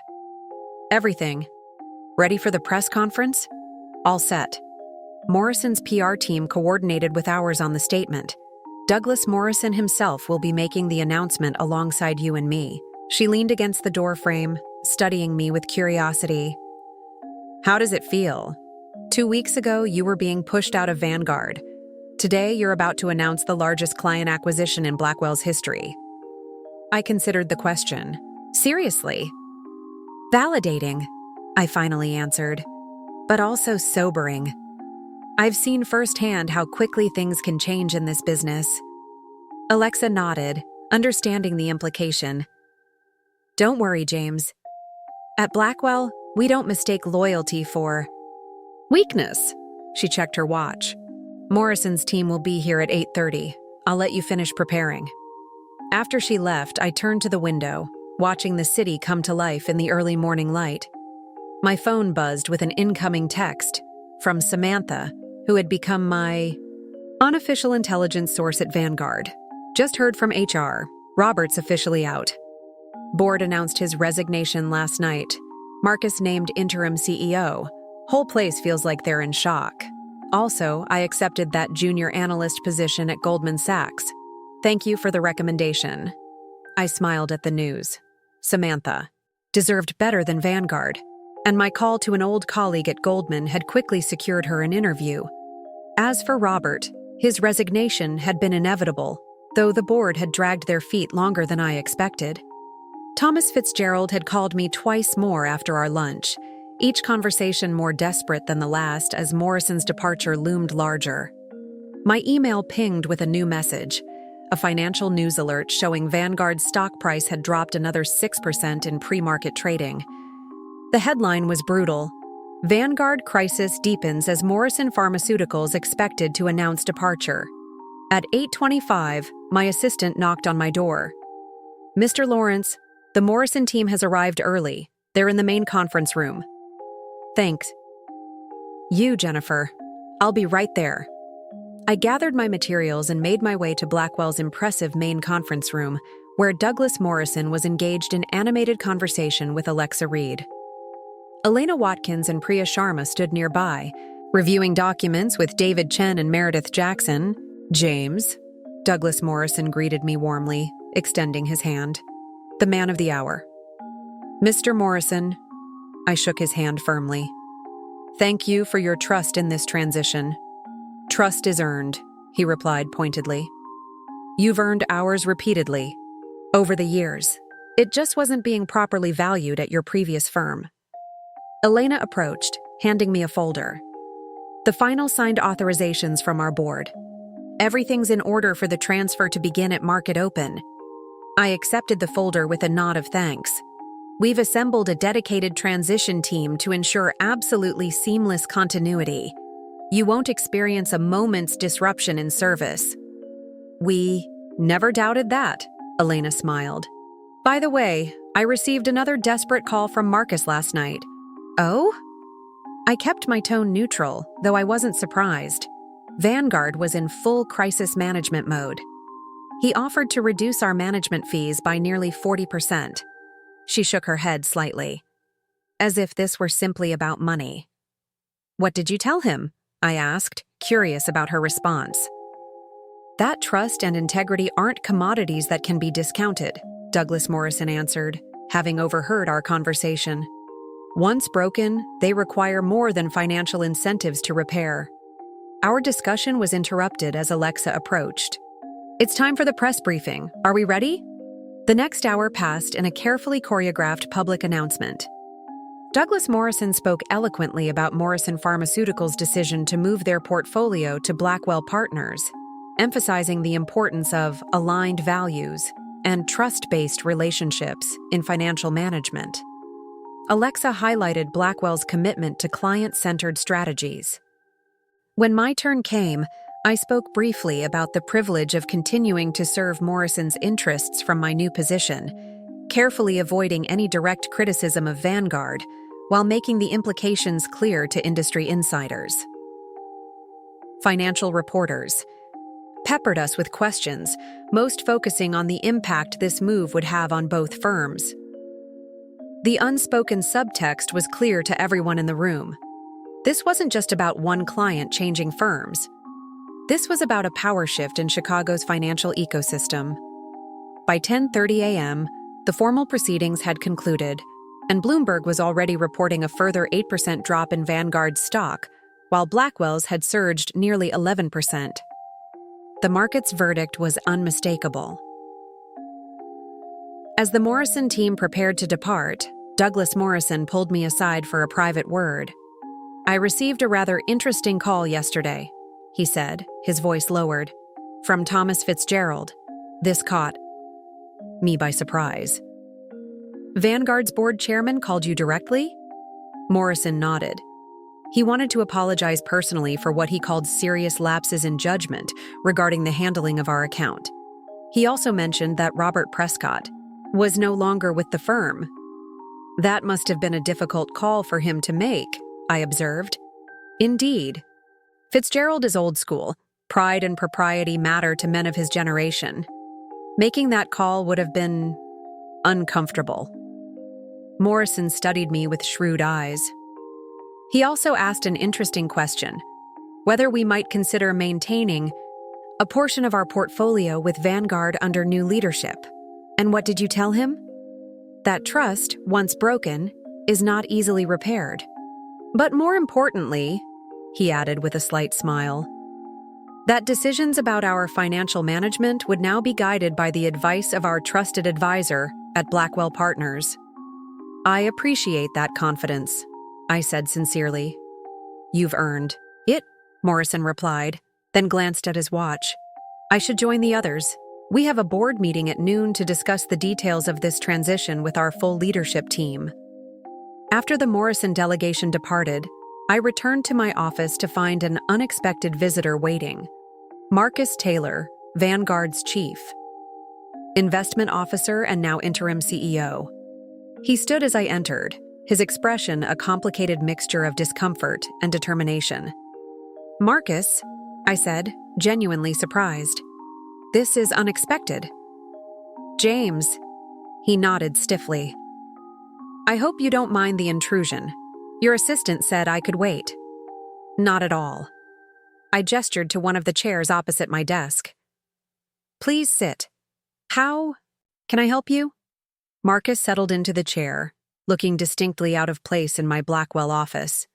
"Everything. Ready for the press conference?" "All set." Morrison's PR team coordinated with ours on the statement. "Douglas Morrison himself will be making the announcement alongside you and me." She leaned against the doorframe, studying me with curiosity. "How does it feel? 2 weeks ago, you were being pushed out of Vanguard. Today, you're about to announce the largest client acquisition in Blackwell's history." I considered the question. Seriously? Validating, I finally answered, but also sobering. I've seen firsthand how quickly things can change in this business. Alexa nodded, understanding the implication. "Don't worry, James. At Blackwell, we don't mistake loyalty for weakness." She checked her watch. "Morrison's team will be here at 8:30. I'll let you finish preparing." After she left, I turned to the window, watching the city come to life in the early morning light. My phone buzzed with an incoming text from Samantha, who had become my unofficial intelligence source at Vanguard. "Just heard from HR. Robert's officially out. Board announced his resignation last night. Marcus named interim CEO. Whole place feels like they're in shock. Also, I accepted that junior analyst position at Goldman Sachs. Thank you for the recommendation." I smiled at the news. Samantha deserved better than Vanguard, and my call to an old colleague at Goldman had quickly secured her an interview. As for Robert, his resignation had been inevitable, though the board had dragged their feet longer than I expected. Thomas Fitzgerald had called me twice more after our lunch, each conversation more desperate than the last as Morrison's departure loomed larger. My email pinged with a new message, a financial news alert showing Vanguard's stock price had dropped another 6% in pre-market trading. The headline was brutal. "Vanguard crisis deepens as Morrison Pharmaceuticals expected to announce departure." At 8:25, my assistant knocked on my door. "Mr. Lawrence, the Morrison team has arrived early. They're in the main conference room." "Thanks." "You, Jennifer. I'll be right there." I gathered my materials and made my way to Blackwell's impressive main conference room, where Douglas Morrison was engaged in animated conversation with Alexa Reed. Elena Watkins and Priya Sharma stood nearby, reviewing documents with David Chen and Meredith Jackson. "James," Douglas Morrison greeted me warmly, extending his hand. The man of the hour. Mr. Morrison, I shook his hand firmly. Thank you for your trust in this transition. Trust is earned, he replied pointedly. You've earned ours repeatedly, over the years. It just wasn't being properly valued at your previous firm. Elena approached, handing me a folder. The final signed authorizations from our board. Everything's in order for the transfer to begin at market open. I accepted the folder with a nod of thanks. We've assembled a dedicated transition team to ensure absolutely seamless continuity. You won't experience a moment's disruption in service. We never doubted that, Elena smiled. By the way, I received another desperate call from Marcus last night. Oh? I kept my tone neutral, though I wasn't surprised. Vanguard was in full crisis management mode. He offered to reduce our management fees by nearly 40%. She shook her head slightly, as if this were simply about money. What did you tell him? I asked, curious about her response. That trust and integrity aren't commodities that can be discounted, Douglas Morrison answered, having overheard our conversation. Once broken, they require more than financial incentives to repair. Our discussion was interrupted as Alexa approached. It's time for the press briefing. Are we ready? The next hour passed in a carefully choreographed public announcement. Douglas Morrison spoke eloquently about Morrison Pharmaceuticals' decision to move their portfolio to Blackwell Partners, emphasizing the importance of aligned values and trust-based relationships in financial management. Alexa highlighted Blackwell's commitment to client-centered strategies. When my turn came, I spoke briefly about the privilege of continuing to serve Morrison's interests from my new position, carefully avoiding any direct criticism of Vanguard while making the implications clear to industry insiders. Financial reporters peppered us with questions, most focusing on the impact this move would have on both firms. The unspoken subtext was clear to everyone in the room. This wasn't just about one client changing firms. This was about a power shift in Chicago's financial ecosystem. By 10:30 a.m., the formal proceedings had concluded, and Bloomberg was already reporting a further 8% drop in Vanguard's stock, while Blackwell's had surged nearly 11%. The market's verdict was unmistakable. As the Morrison team prepared to depart, Douglas Morrison pulled me aside for a private word. I received a rather interesting call yesterday, he said, his voice lowered, from Thomas Fitzgerald. This caught me by surprise. Vanguard's board chairman called you directly? Morrison nodded. He wanted to apologize personally for what he called serious lapses in judgment regarding the handling of our account. He also mentioned that Robert Prescott was no longer with the firm. That must have been a difficult call for him to make, I observed. Indeed. Fitzgerald is old school. Pride and propriety matter to men of his generation. Making that call would have been uncomfortable. Morrison studied me with shrewd eyes. He also asked an interesting question, whether we might consider maintaining a portion of our portfolio with Vanguard under new leadership. And what did you tell him? That trust, once broken, is not easily repaired. But more importantly, he added with a slight smile, that decisions about our financial management would now be guided by the advice of our trusted advisor at Blackwell Partners. I appreciate that confidence, I said sincerely. You've earned it, Morrison replied, then glanced at his watch. I should join the others. We have a board meeting at noon to discuss the details of this transition with our full leadership team. After the Morrison delegation departed, I returned to my office to find an unexpected visitor waiting. Marcus Taylor, Vanguard's chief investment officer and now interim CEO. He stood as I entered, his expression a complicated mixture of discomfort and determination. Marcus, I said, genuinely surprised. This is unexpected. James, he nodded stiffly. I hope you don't mind the intrusion. Your assistant said I could wait. Not at all. I gestured to one of the chairs opposite my desk. Please sit. How Can I help you? Marcus settled into the chair, looking distinctly out of place in my Blackwell office.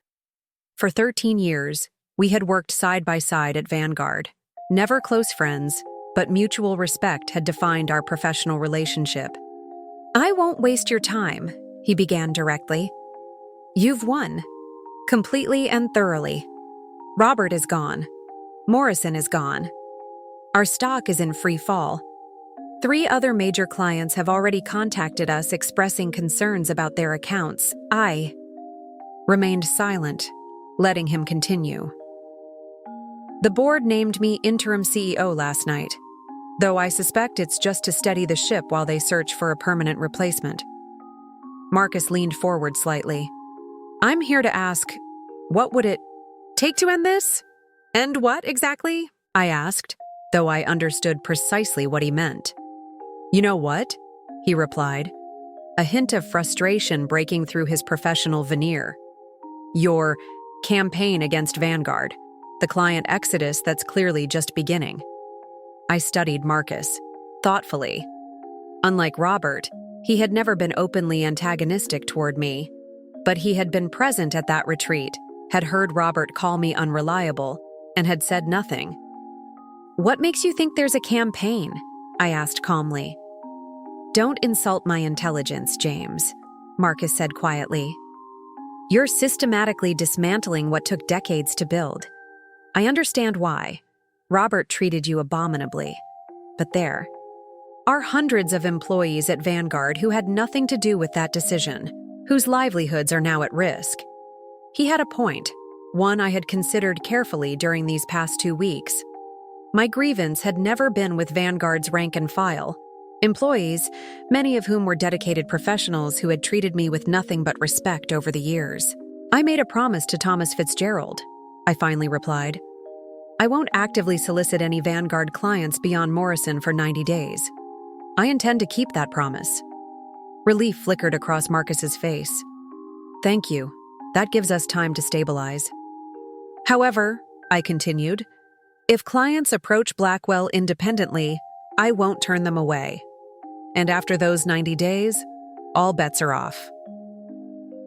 For 13 years, we had worked side by side at Vanguard. Never close friends, but mutual respect had defined our professional relationship. I won't waste your time, he began directly. You've won. Completely and thoroughly. Robert is gone. Morrison is gone. Our stock is in free fall. 3 other major clients have already contacted us expressing concerns about their accounts. I remained silent, letting him continue. The board named me interim CEO last night, though I suspect it's just to steady the ship while they search for a permanent replacement. Marcus leaned forward slightly. I'm here to ask, what would it take to end this? End what, exactly? I asked, though I understood precisely what he meant. You know what? He replied, a hint of frustration breaking through his professional veneer. Your campaign against Vanguard, the client exodus that's clearly just beginning. I studied Marcus, thoughtfully. Unlike Robert, he had never been openly antagonistic toward me, but he had been present at that retreat, had heard Robert call me unreliable, and had said nothing. What makes you think there's a campaign? I asked calmly. Don't insult my intelligence, James, Marcus said quietly. You're systematically dismantling what took decades to build. I understand why. Robert treated you abominably. But there are hundreds of employees at Vanguard who had nothing to do with that decision, whose livelihoods are now at risk. He had a point, one I had considered carefully during these past 2 weeks. My grievance had never been with Vanguard's rank and file. Employees, many of whom were dedicated professionals who had treated me with nothing but respect over the years. I made a promise to Thomas Fitzgerald, I finally replied. I won't actively solicit any Vanguard clients beyond Morrison for 90 days. I intend to keep that promise. Relief flickered across Marcus's face. Thank you. That gives us time to stabilize. However, I continued, if clients approach Blackwell independently, I won't turn them away. And after those 90 days, all bets are off.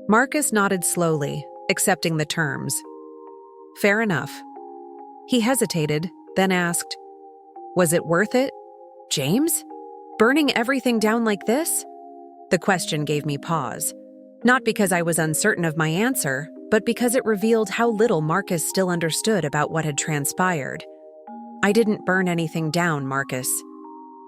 Marcus nodded slowly, accepting the terms. Fair enough. He hesitated, then asked, was it worth it, James? Burning everything down like this? The question gave me pause. Not because I was uncertain of my answer, but because it revealed how little Marcus still understood about what had transpired. I didn't burn anything down, Marcus.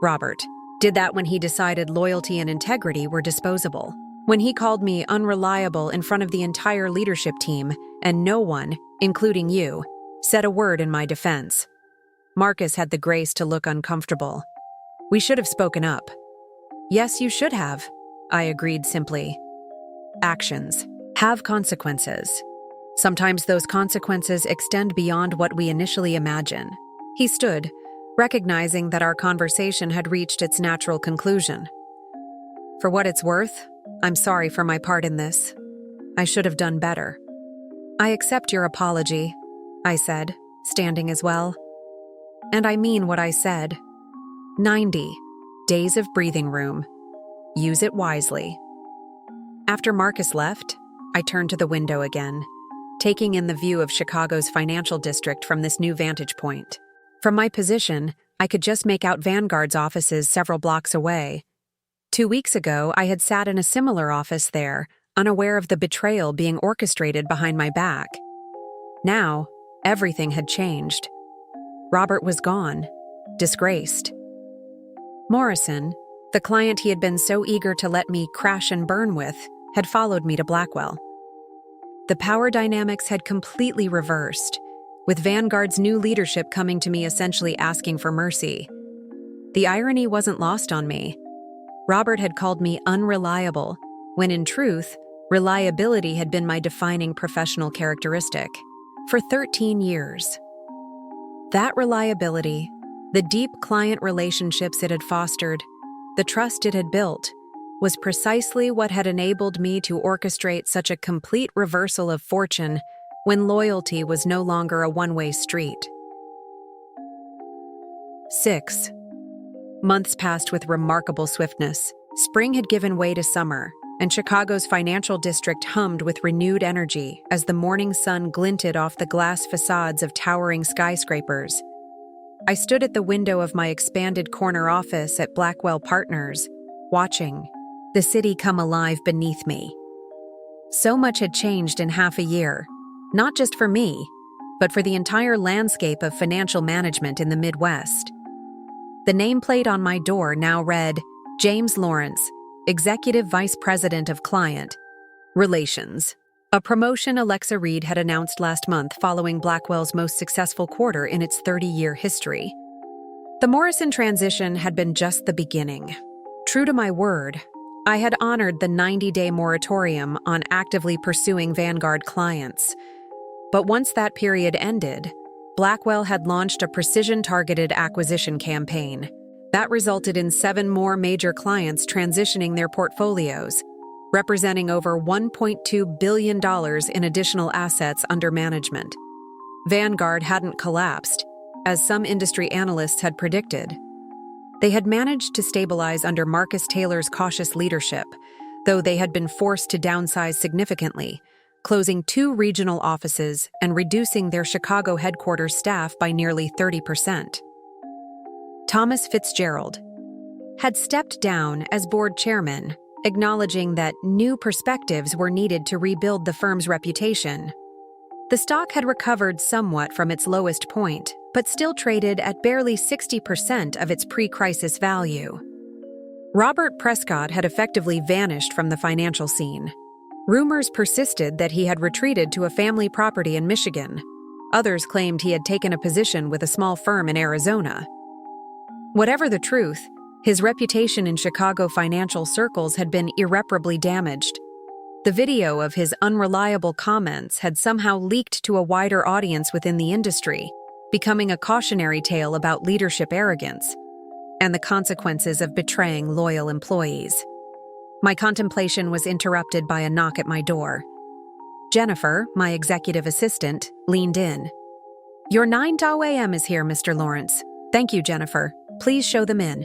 Robert did that when he decided loyalty and integrity were disposable. When he called me unreliable in front of the entire leadership team, and no one, including you, said a word in my defense. Marcus had the grace to look uncomfortable. We should have spoken up. Yes, you should have, I agreed simply. Actions have consequences. Sometimes those consequences extend beyond what we initially imagine. He stood, recognizing that our conversation had reached its natural conclusion. For what it's worth, I'm sorry for my part in this. I should have done better. I accept your apology, I said, standing as well. And I mean what I said. 90 days of breathing room. Use it wisely. After Marcus left, I turned to the window again, taking in the view of Chicago's financial district from this new vantage point. From my position, I could just make out Vanguard's offices several blocks away. 2 weeks ago, I had sat in a similar office there, unaware of the betrayal being orchestrated behind my back. Now, everything had changed. Robert was gone, disgraced. Morrison, the client he had been so eager to let me crash and burn with, had followed me to Blackwell. The power dynamics had completely reversed, with Vanguard's new leadership coming to me essentially asking for mercy. The irony wasn't lost on me. Robert had called me unreliable, when in truth, reliability had been my defining professional characteristic for 13 years. That reliability, the deep client relationships it had fostered, the trust it had built, was precisely what had enabled me to orchestrate such a complete reversal of fortune when loyalty was no longer a one-way street. 6. Months passed with remarkable swiftness. Spring had given way to summer, and Chicago's financial district hummed with renewed energy as the morning sun glinted off the glass facades of towering skyscrapers. I stood at the window of my expanded corner office at Blackwell Partners, watching the city come alive beneath me. So much had changed in half a year, not just for me, but for the entire landscape of financial management in the Midwest. The nameplate on my door now read, James Lawrence, Executive Vice President of Client Relations, a promotion Alexa Reed had announced last month following Blackwell's most successful quarter in its 30-year history. The Morrison transition had been just the beginning. True to my word, I had honored the 90-day moratorium on actively pursuing Vanguard clients. But once that period ended, Blackwell had launched a precision-targeted acquisition campaign. That resulted in 7 more major clients transitioning their portfolios, representing over $1.2 billion in additional assets under management. Vanguard hadn't collapsed, as some industry analysts had predicted. They had managed to stabilize under Marcus Taylor's cautious leadership, though they had been forced to downsize significantly, closing 2 regional offices and reducing their Chicago headquarters staff by nearly 30%. Thomas Fitzgerald had stepped down as board chairman, acknowledging that new perspectives were needed to rebuild the firm's reputation. The stock had recovered somewhat from its lowest point, but still traded at barely 60% of its pre-crisis value. Robert Prescott had effectively vanished from the financial scene. Rumors persisted that he had retreated to a family property in Michigan. Others claimed he had taken a position with a small firm in Arizona. Whatever the truth, his reputation in Chicago financial circles had been irreparably damaged. The video of his unreliable comments had somehow leaked to a wider audience within the industry, becoming a cautionary tale about leadership arrogance and the consequences of betraying loyal employees. My contemplation was interrupted by a knock at my door. Jennifer, my executive assistant, leaned in. "Your 9 a.m. is here, Mr. Lawrence. Thank you, Jennifer. Please show them in."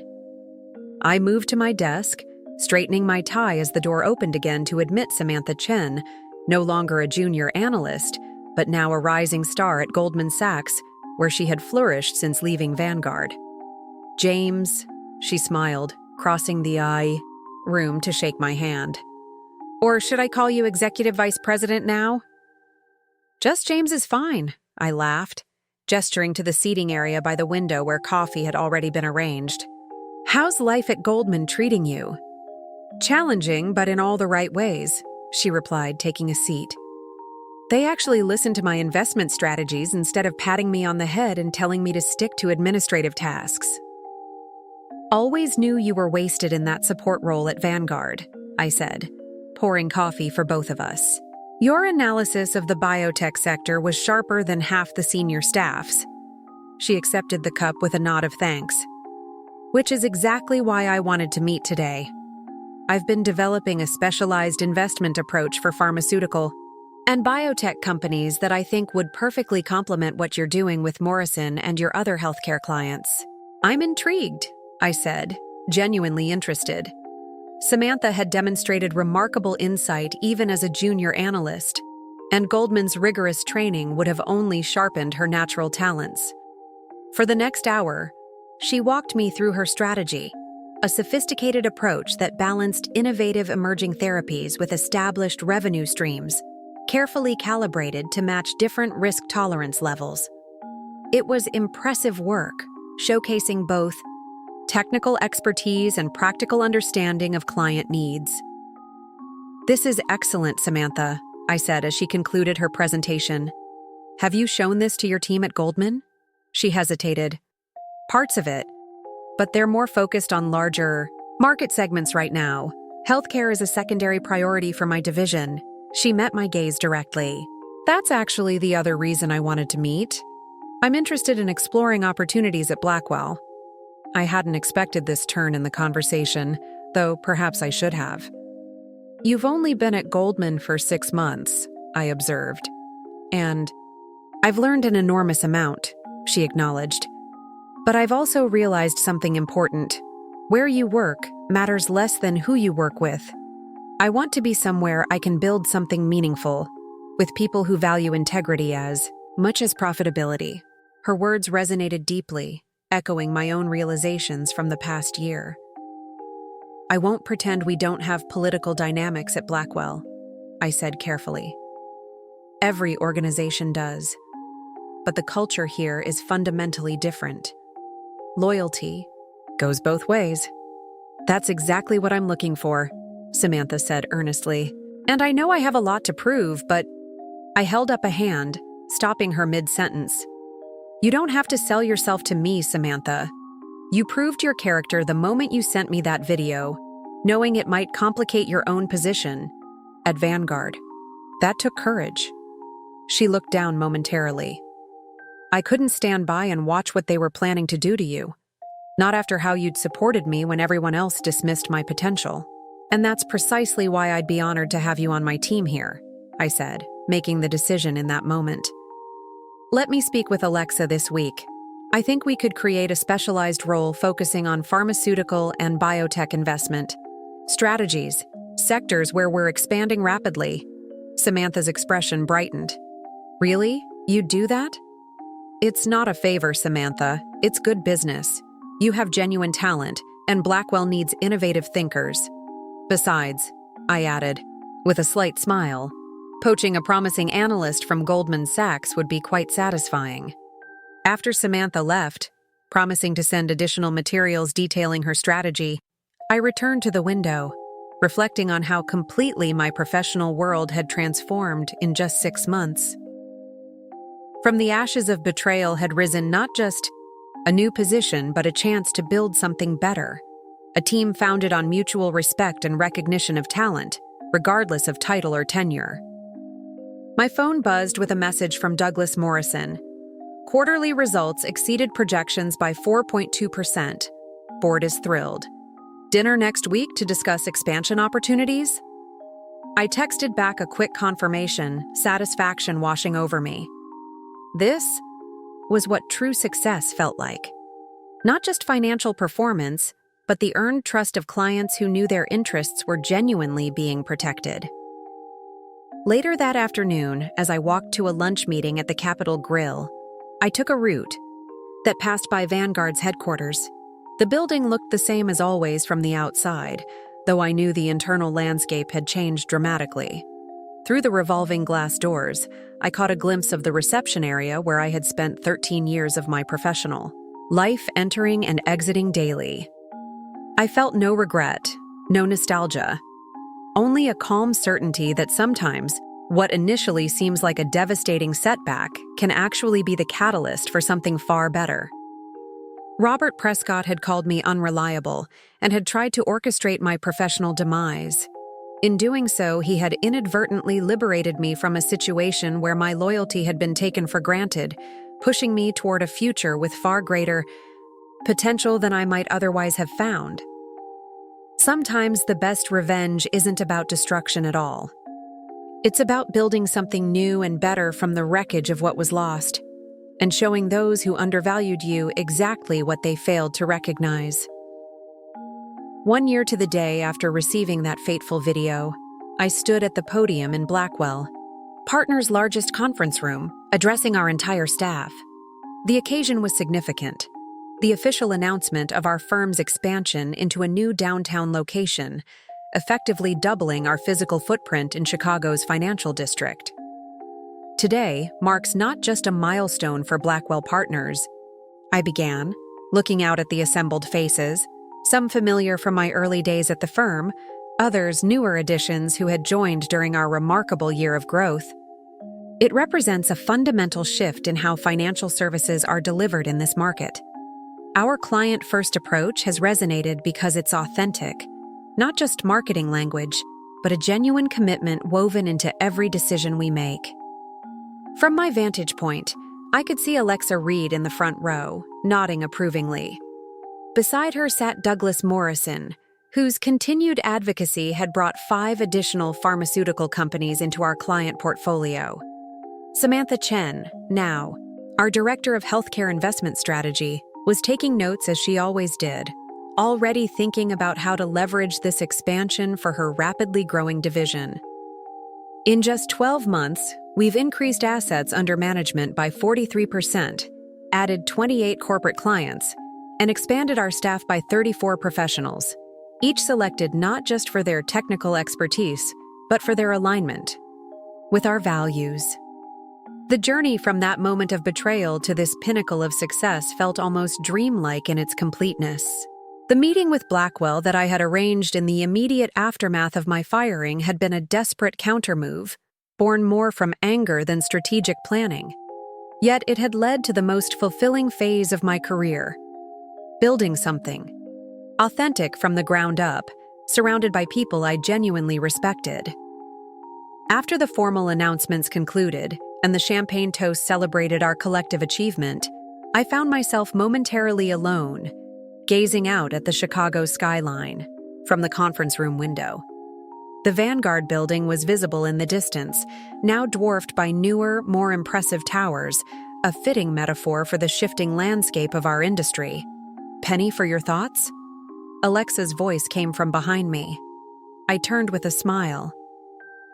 I moved to my desk, straightening my tie as the door opened again to admit Samantha Chen, no longer a junior analyst, but now a rising star at Goldman Sachs, where she had flourished since leaving Vanguard. "James," she smiled, crossing the room to shake my hand. "Or should I call you Executive Vice President now?" "Just James is fine," I laughed, gesturing to the seating area by the window where coffee had already been arranged. "How's life at Goldman treating you?" "Challenging, but in all the right ways," she replied, taking a seat. "They actually listen to my investment strategies instead of patting me on the head and telling me to stick to administrative tasks." "Always knew you were wasted in that support role at Vanguard," I said, pouring coffee for both of us. "Your analysis of the biotech sector was sharper than half the senior staff's." She accepted the cup with a nod of thanks. "Which is exactly why I wanted to meet today. I've been developing a specialized investment approach for pharmaceutical and biotech companies that I think would perfectly complement what you're doing with Morrison and your other healthcare clients." "I'm intrigued," I said, genuinely interested. Samantha had demonstrated remarkable insight even as a junior analyst, and Goldman's rigorous training would have only sharpened her natural talents. For the next hour, she walked me through her strategy, a sophisticated approach that balanced innovative emerging therapies with established revenue streams, carefully calibrated to match different risk tolerance levels. It was impressive work, showcasing both technical expertise and practical understanding of client needs. "This is excellent, Samantha," I said as she concluded her presentation. "Have you shown this to your team at Goldman?" She hesitated. "Parts of it, but they're more focused on larger market segments right now. Healthcare is a secondary priority for my division." She met my gaze directly. "That's actually the other reason I wanted to meet. I'm interested in exploring opportunities at Blackwell." I hadn't expected this turn in the conversation, though perhaps I should have. "You've only been at Goldman for 6 months, I observed. And I've learned an enormous amount," she acknowledged. "But I've also realized something important. Where you work matters less than who you work with. I want to be somewhere I can build something meaningful, with people who value integrity as much as profitability. Her words resonated deeply, echoing my own realizations from the past year. I won't pretend we don't have political dynamics at Blackwell, I said carefully. Every organization does. But the culture here is fundamentally different. Loyalty goes both ways. That's exactly what I'm looking for, Samantha said earnestly. And I know I have a lot to prove, but I held up a hand, stopping her mid-sentence. You don't have to sell yourself to me, Samantha. You proved your character the moment you sent me that video, knowing it might complicate your own position at Vanguard. That took courage. She looked down momentarily. I couldn't stand by and watch what they were planning to do to you. Not after how you'd supported me when everyone else dismissed my potential. And that's precisely why I'd be honored to have you on my team here, I said, making the decision in that moment. Let me speak with Alexa this week. I think we could create a specialized role focusing on pharmaceutical and biotech investment, strategies, sectors where we're expanding rapidly. Samantha's expression brightened. Really? You'd do that? It's not a favor, Samantha. It's good business. You have genuine talent, and Blackwell needs innovative thinkers. Besides, I added, with a slight smile, poaching a promising analyst from Goldman Sachs would be quite satisfying. After Samantha left, promising to send additional materials detailing her strategy, I returned to the window, reflecting on how completely my professional world had transformed in just 6 months. From the ashes of betrayal had risen not just a new position, but a chance to build something better. A team founded on mutual respect and recognition of talent, regardless of title or tenure. My phone buzzed with a message from Douglas Morrison. Quarterly results exceeded projections by 4.2%. Board is thrilled. Dinner next week to discuss expansion opportunities? I texted back a quick confirmation, satisfaction washing over me. This was what true success felt like. Not just financial performance, but the earned trust of clients who knew their interests were genuinely being protected. Later that afternoon, as I walked to a lunch meeting at the Capitol Grill, I took a route that passed by Vanguard's headquarters. The building looked the same as always from the outside, though I knew the internal landscape had changed dramatically. Through the revolving glass doors, I caught a glimpse of the reception area where I had spent 13 years of my professional life, entering and exiting daily. I felt no regret, no nostalgia, only a calm certainty that sometimes what initially seems like a devastating setback can actually be the catalyst for something far better. Robert Prescott had called me unreliable and had tried to orchestrate my professional demise. In doing so, he had inadvertently liberated me from a situation where my loyalty had been taken for granted, pushing me toward a future with far greater potential than I might otherwise have found. Sometimes the best revenge isn't about destruction at all. It's about building something new and better from the wreckage of what was lost, and showing those who undervalued you exactly what they failed to recognize. 1 year to the day after receiving that fateful video, I stood at the podium in Blackwell, Partner's largest conference room, addressing our entire staff. The occasion was significant. The official announcement of our firm's expansion into a new downtown location, effectively doubling our physical footprint in Chicago's financial district. Today marks not just a milestone for Blackwell Partners, I began, looking out at the assembled faces, some familiar from my early days at the firm, others newer additions who had joined during our remarkable year of growth. It represents a fundamental shift in how financial services are delivered in this market. Our client-first approach has resonated because it's authentic, not just marketing language, but a genuine commitment woven into every decision we make. From my vantage point, I could see Alexa Reed in the front row, nodding approvingly. Beside her sat Douglas Morrison, whose continued advocacy had brought 5 additional pharmaceutical companies into our client portfolio. Samantha Chen, now our Director of Healthcare Investment Strategy, was taking notes as she always did, already thinking about how to leverage this expansion for her rapidly growing division. In just 12 months, we've increased assets under management by 43%, added 28 corporate clients, and expanded our staff by 34 professionals, each selected not just for their technical expertise, but for their alignment with our values. The journey from that moment of betrayal to this pinnacle of success felt almost dreamlike in its completeness. The meeting with Blackwell that I had arranged in the immediate aftermath of my firing had been a desperate countermove, born more from anger than strategic planning. Yet it had led to the most fulfilling phase of my career, building something authentic from the ground up, surrounded by people I genuinely respected. After the formal announcements concluded and the champagne toast celebrated our collective achievement, I found myself momentarily alone, gazing out at the Chicago skyline from the conference room window. The Vanguard building was visible in the distance, now dwarfed by newer, more impressive towers, a fitting metaphor for the shifting landscape of our industry. "Penny, for your thoughts?" Alexa's voice came from behind me. I turned with a smile,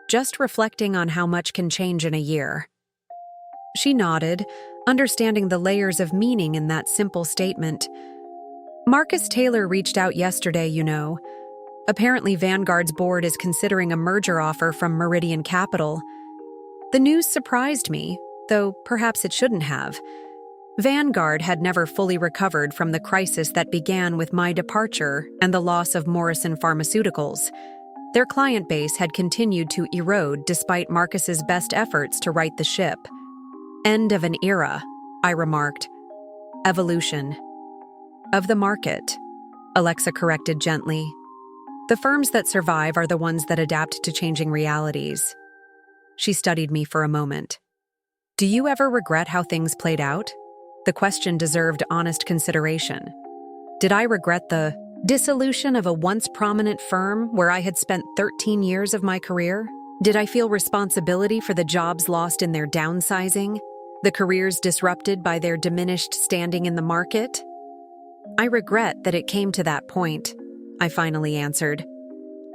just reflecting on how much can change in a year. She nodded, understanding the layers of meaning in that simple statement. "Marcus Taylor reached out yesterday, you know. Apparently Vanguard's board is considering a merger offer from Meridian Capital. The news surprised me, though perhaps it shouldn't have. Vanguard had never fully recovered from the crisis that began with my departure and the loss of Morrison Pharmaceuticals. Their client base had continued to erode despite Marcus's best efforts to right the ship. End of an era, I remarked. Evolution. Of the market, Alexa corrected gently. The firms that survive are the ones that adapt to changing realities. She studied me for a moment. Do you ever regret how things played out? The question deserved honest consideration. Did I regret the dissolution of a once prominent firm where I had spent 13 years of my career? Did I feel responsibility for the jobs lost in their downsizing, the careers disrupted by their diminished standing in the market? I regret that it came to that point, I finally answered.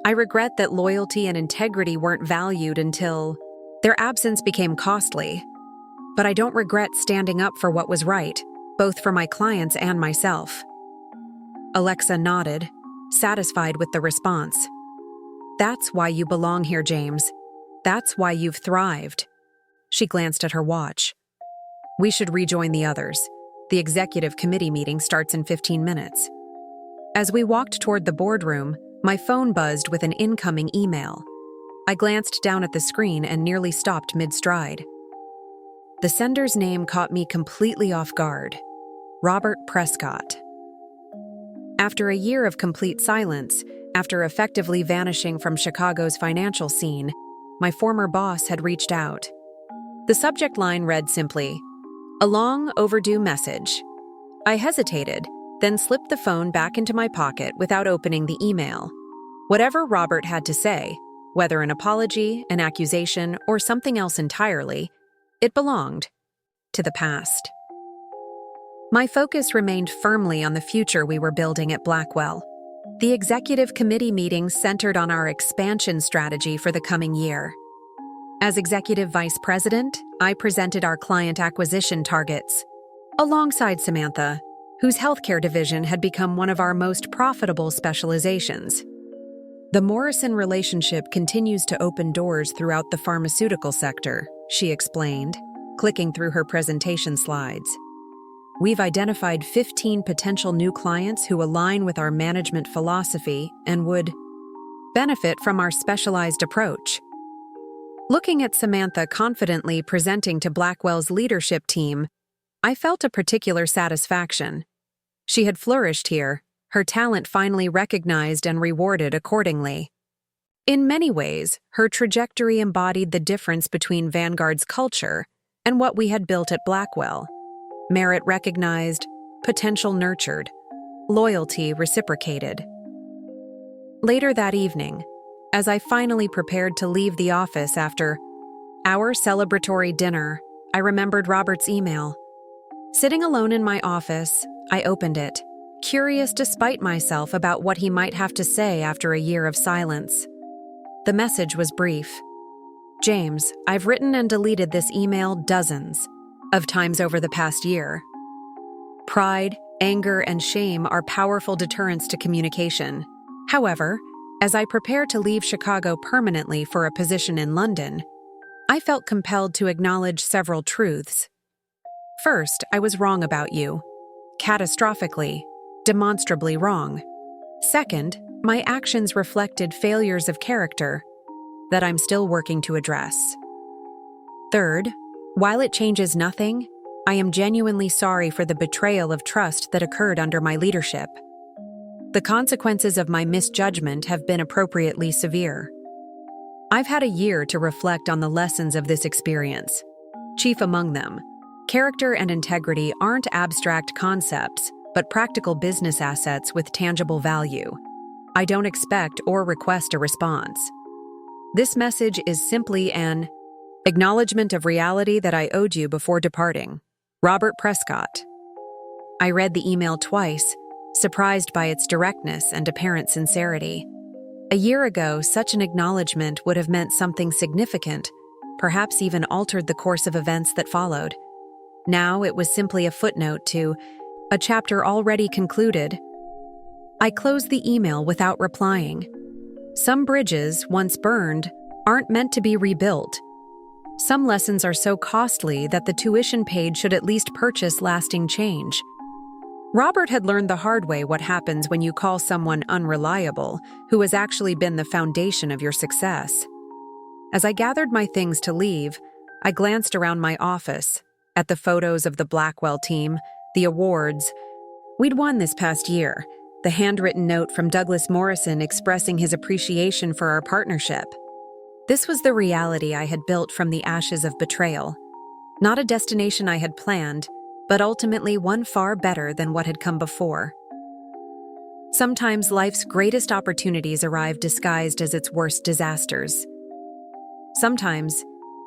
I regret that loyalty and integrity weren't valued until their absence became costly. But I don't regret standing up for what was right, both for my clients and myself. Alexa nodded, satisfied with the response. That's why you belong here, James. That's why you've thrived. She glanced at her watch. We should rejoin the others. The executive committee meeting starts in 15 minutes. As we walked toward the boardroom, my phone buzzed with an incoming email. I glanced down at the screen and nearly stopped mid-stride. The sender's name caught me completely off guard. Robert Prescott. After a year of complete silence, after effectively vanishing from Chicago's financial scene, my former boss had reached out. The subject line read simply, "A long overdue message." I hesitated, then slipped the phone back into my pocket without opening the email. Whatever Robert had to say, whether an apology, an accusation, or something else entirely, it belonged to the past. My focus remained firmly on the future we were building at Blackwell. The executive committee meetings centered on our expansion strategy for the coming year. As executive vice president, I presented our client acquisition targets, alongside Samantha, whose healthcare division had become one of our most profitable specializations. The Morrison relationship continues to open doors throughout the pharmaceutical sector, she explained, clicking through her presentation slides. We've identified 15 potential new clients who align with our management philosophy and would benefit from our specialized approach. Looking at Samantha confidently presenting to Blackwell's leadership team, I felt a particular satisfaction. She had flourished here, her talent finally recognized and rewarded accordingly. In many ways, her trajectory embodied the difference between Vanguard's culture and what we had built at Blackwell. Merit recognized, potential nurtured, loyalty reciprocated. Later that evening, as I finally prepared to leave the office after our celebratory dinner, I remembered Robert's email. Sitting alone in my office, I opened it, curious despite myself about what he might have to say after a year of silence. The message was brief. "James, I've written and deleted this email dozens of times over the past year. Pride, anger, and shame are powerful deterrents to communication. However, as I prepare to leave Chicago permanently for a position in London, I felt compelled to acknowledge several truths. First, I was wrong about you. Catastrophically, demonstrably wrong. Second, my actions reflected failures of character that I'm still working to address. Third, while it changes nothing, I am genuinely sorry for the betrayal of trust that occurred under my leadership. The consequences of my misjudgment have been appropriately severe. I've had a year to reflect on the lessons of this experience. Chief among them, character and integrity aren't abstract concepts, but practical business assets with tangible value. I don't expect or request a response. This message is simply an acknowledgement of reality that I owed you before departing. Robert Prescott." I read the email twice, surprised by its directness and apparent sincerity. A year ago, such an acknowledgement would have meant something significant, perhaps even altered the course of events that followed. Now it was simply a footnote to a chapter already concluded. I closed the email without replying. Some bridges, once burned, aren't meant to be rebuilt. Some lessons are so costly that the tuition paid should at least purchase lasting change. Robert had learned the hard way what happens when you call someone unreliable, who has actually been the foundation of your success. As I gathered my things to leave, I glanced around my office, at the photos of the Blackwell team, the awards we'd won this past year, the handwritten note from Douglas Morrison expressing his appreciation for our partnership. This was the reality I had built from the ashes of betrayal. Not a destination I had planned, but ultimately one far better than what had come before. Sometimes life's greatest opportunities arrive disguised as its worst disasters. Sometimes,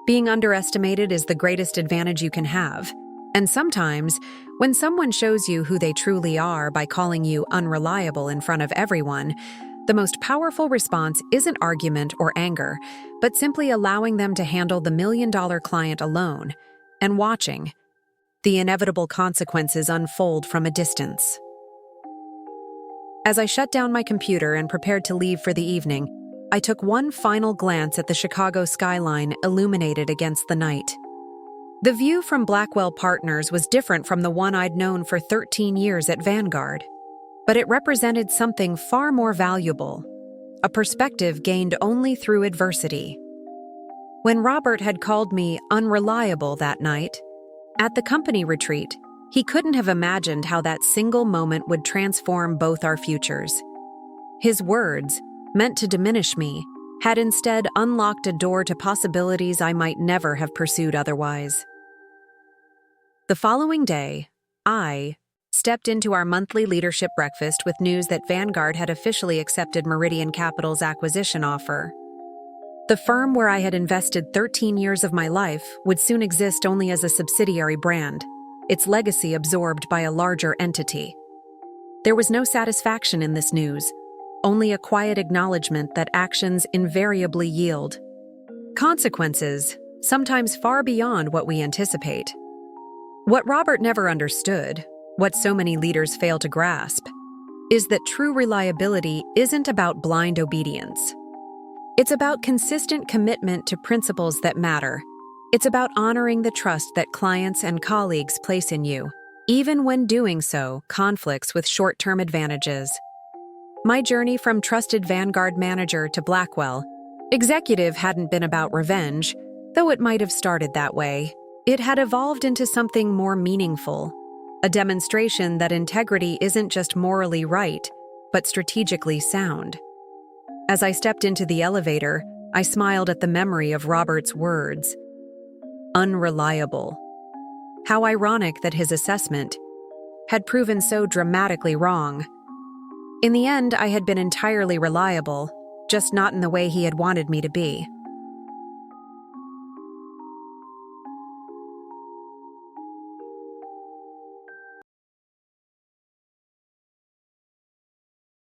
being underestimated is the greatest advantage you can have. And sometimes, when someone shows you who they truly are by calling you unreliable in front of everyone, the most powerful response isn't argument or anger, but simply allowing them to handle the million-dollar client alone and watching the inevitable consequences unfold from a distance. As I shut down my computer and prepared to leave for the evening, I took one final glance at the Chicago skyline illuminated against the night. The view from Blackwell Partners was different from the one I'd known for 13 years at Vanguard, but it represented something far more valuable, a perspective gained only through adversity. When Robert had called me unreliable that night, at the company retreat, he couldn't have imagined how that single moment would transform both our futures. His words, meant to diminish me, had instead unlocked a door to possibilities I might never have pursued otherwise. The following day, I stepped into our monthly leadership breakfast with news that Vanguard had officially accepted Meridian Capital's acquisition offer. The firm where I had invested 13 years of my life would soon exist only as a subsidiary brand, its legacy absorbed by a larger entity. There was no satisfaction in this news, only a quiet acknowledgement that actions invariably yield consequences, sometimes far beyond what we anticipate. What Robert never understood, what so many leaders fail to grasp, is that true reliability isn't about blind obedience. It's about consistent commitment to principles that matter. It's about honoring the trust that clients and colleagues place in you, even when doing so conflicts with short-term advantages. My journey from trusted Vanguard manager to Blackwell executive hadn't been about revenge, though it might have started that way. It had evolved into something more meaningful, a demonstration that integrity isn't just morally right, but strategically sound. As I stepped into the elevator, I smiled at the memory of Robert's words. Unreliable. How ironic that his assessment had proven so dramatically wrong. In the end, I had been entirely reliable, just not in the way he had wanted me to be.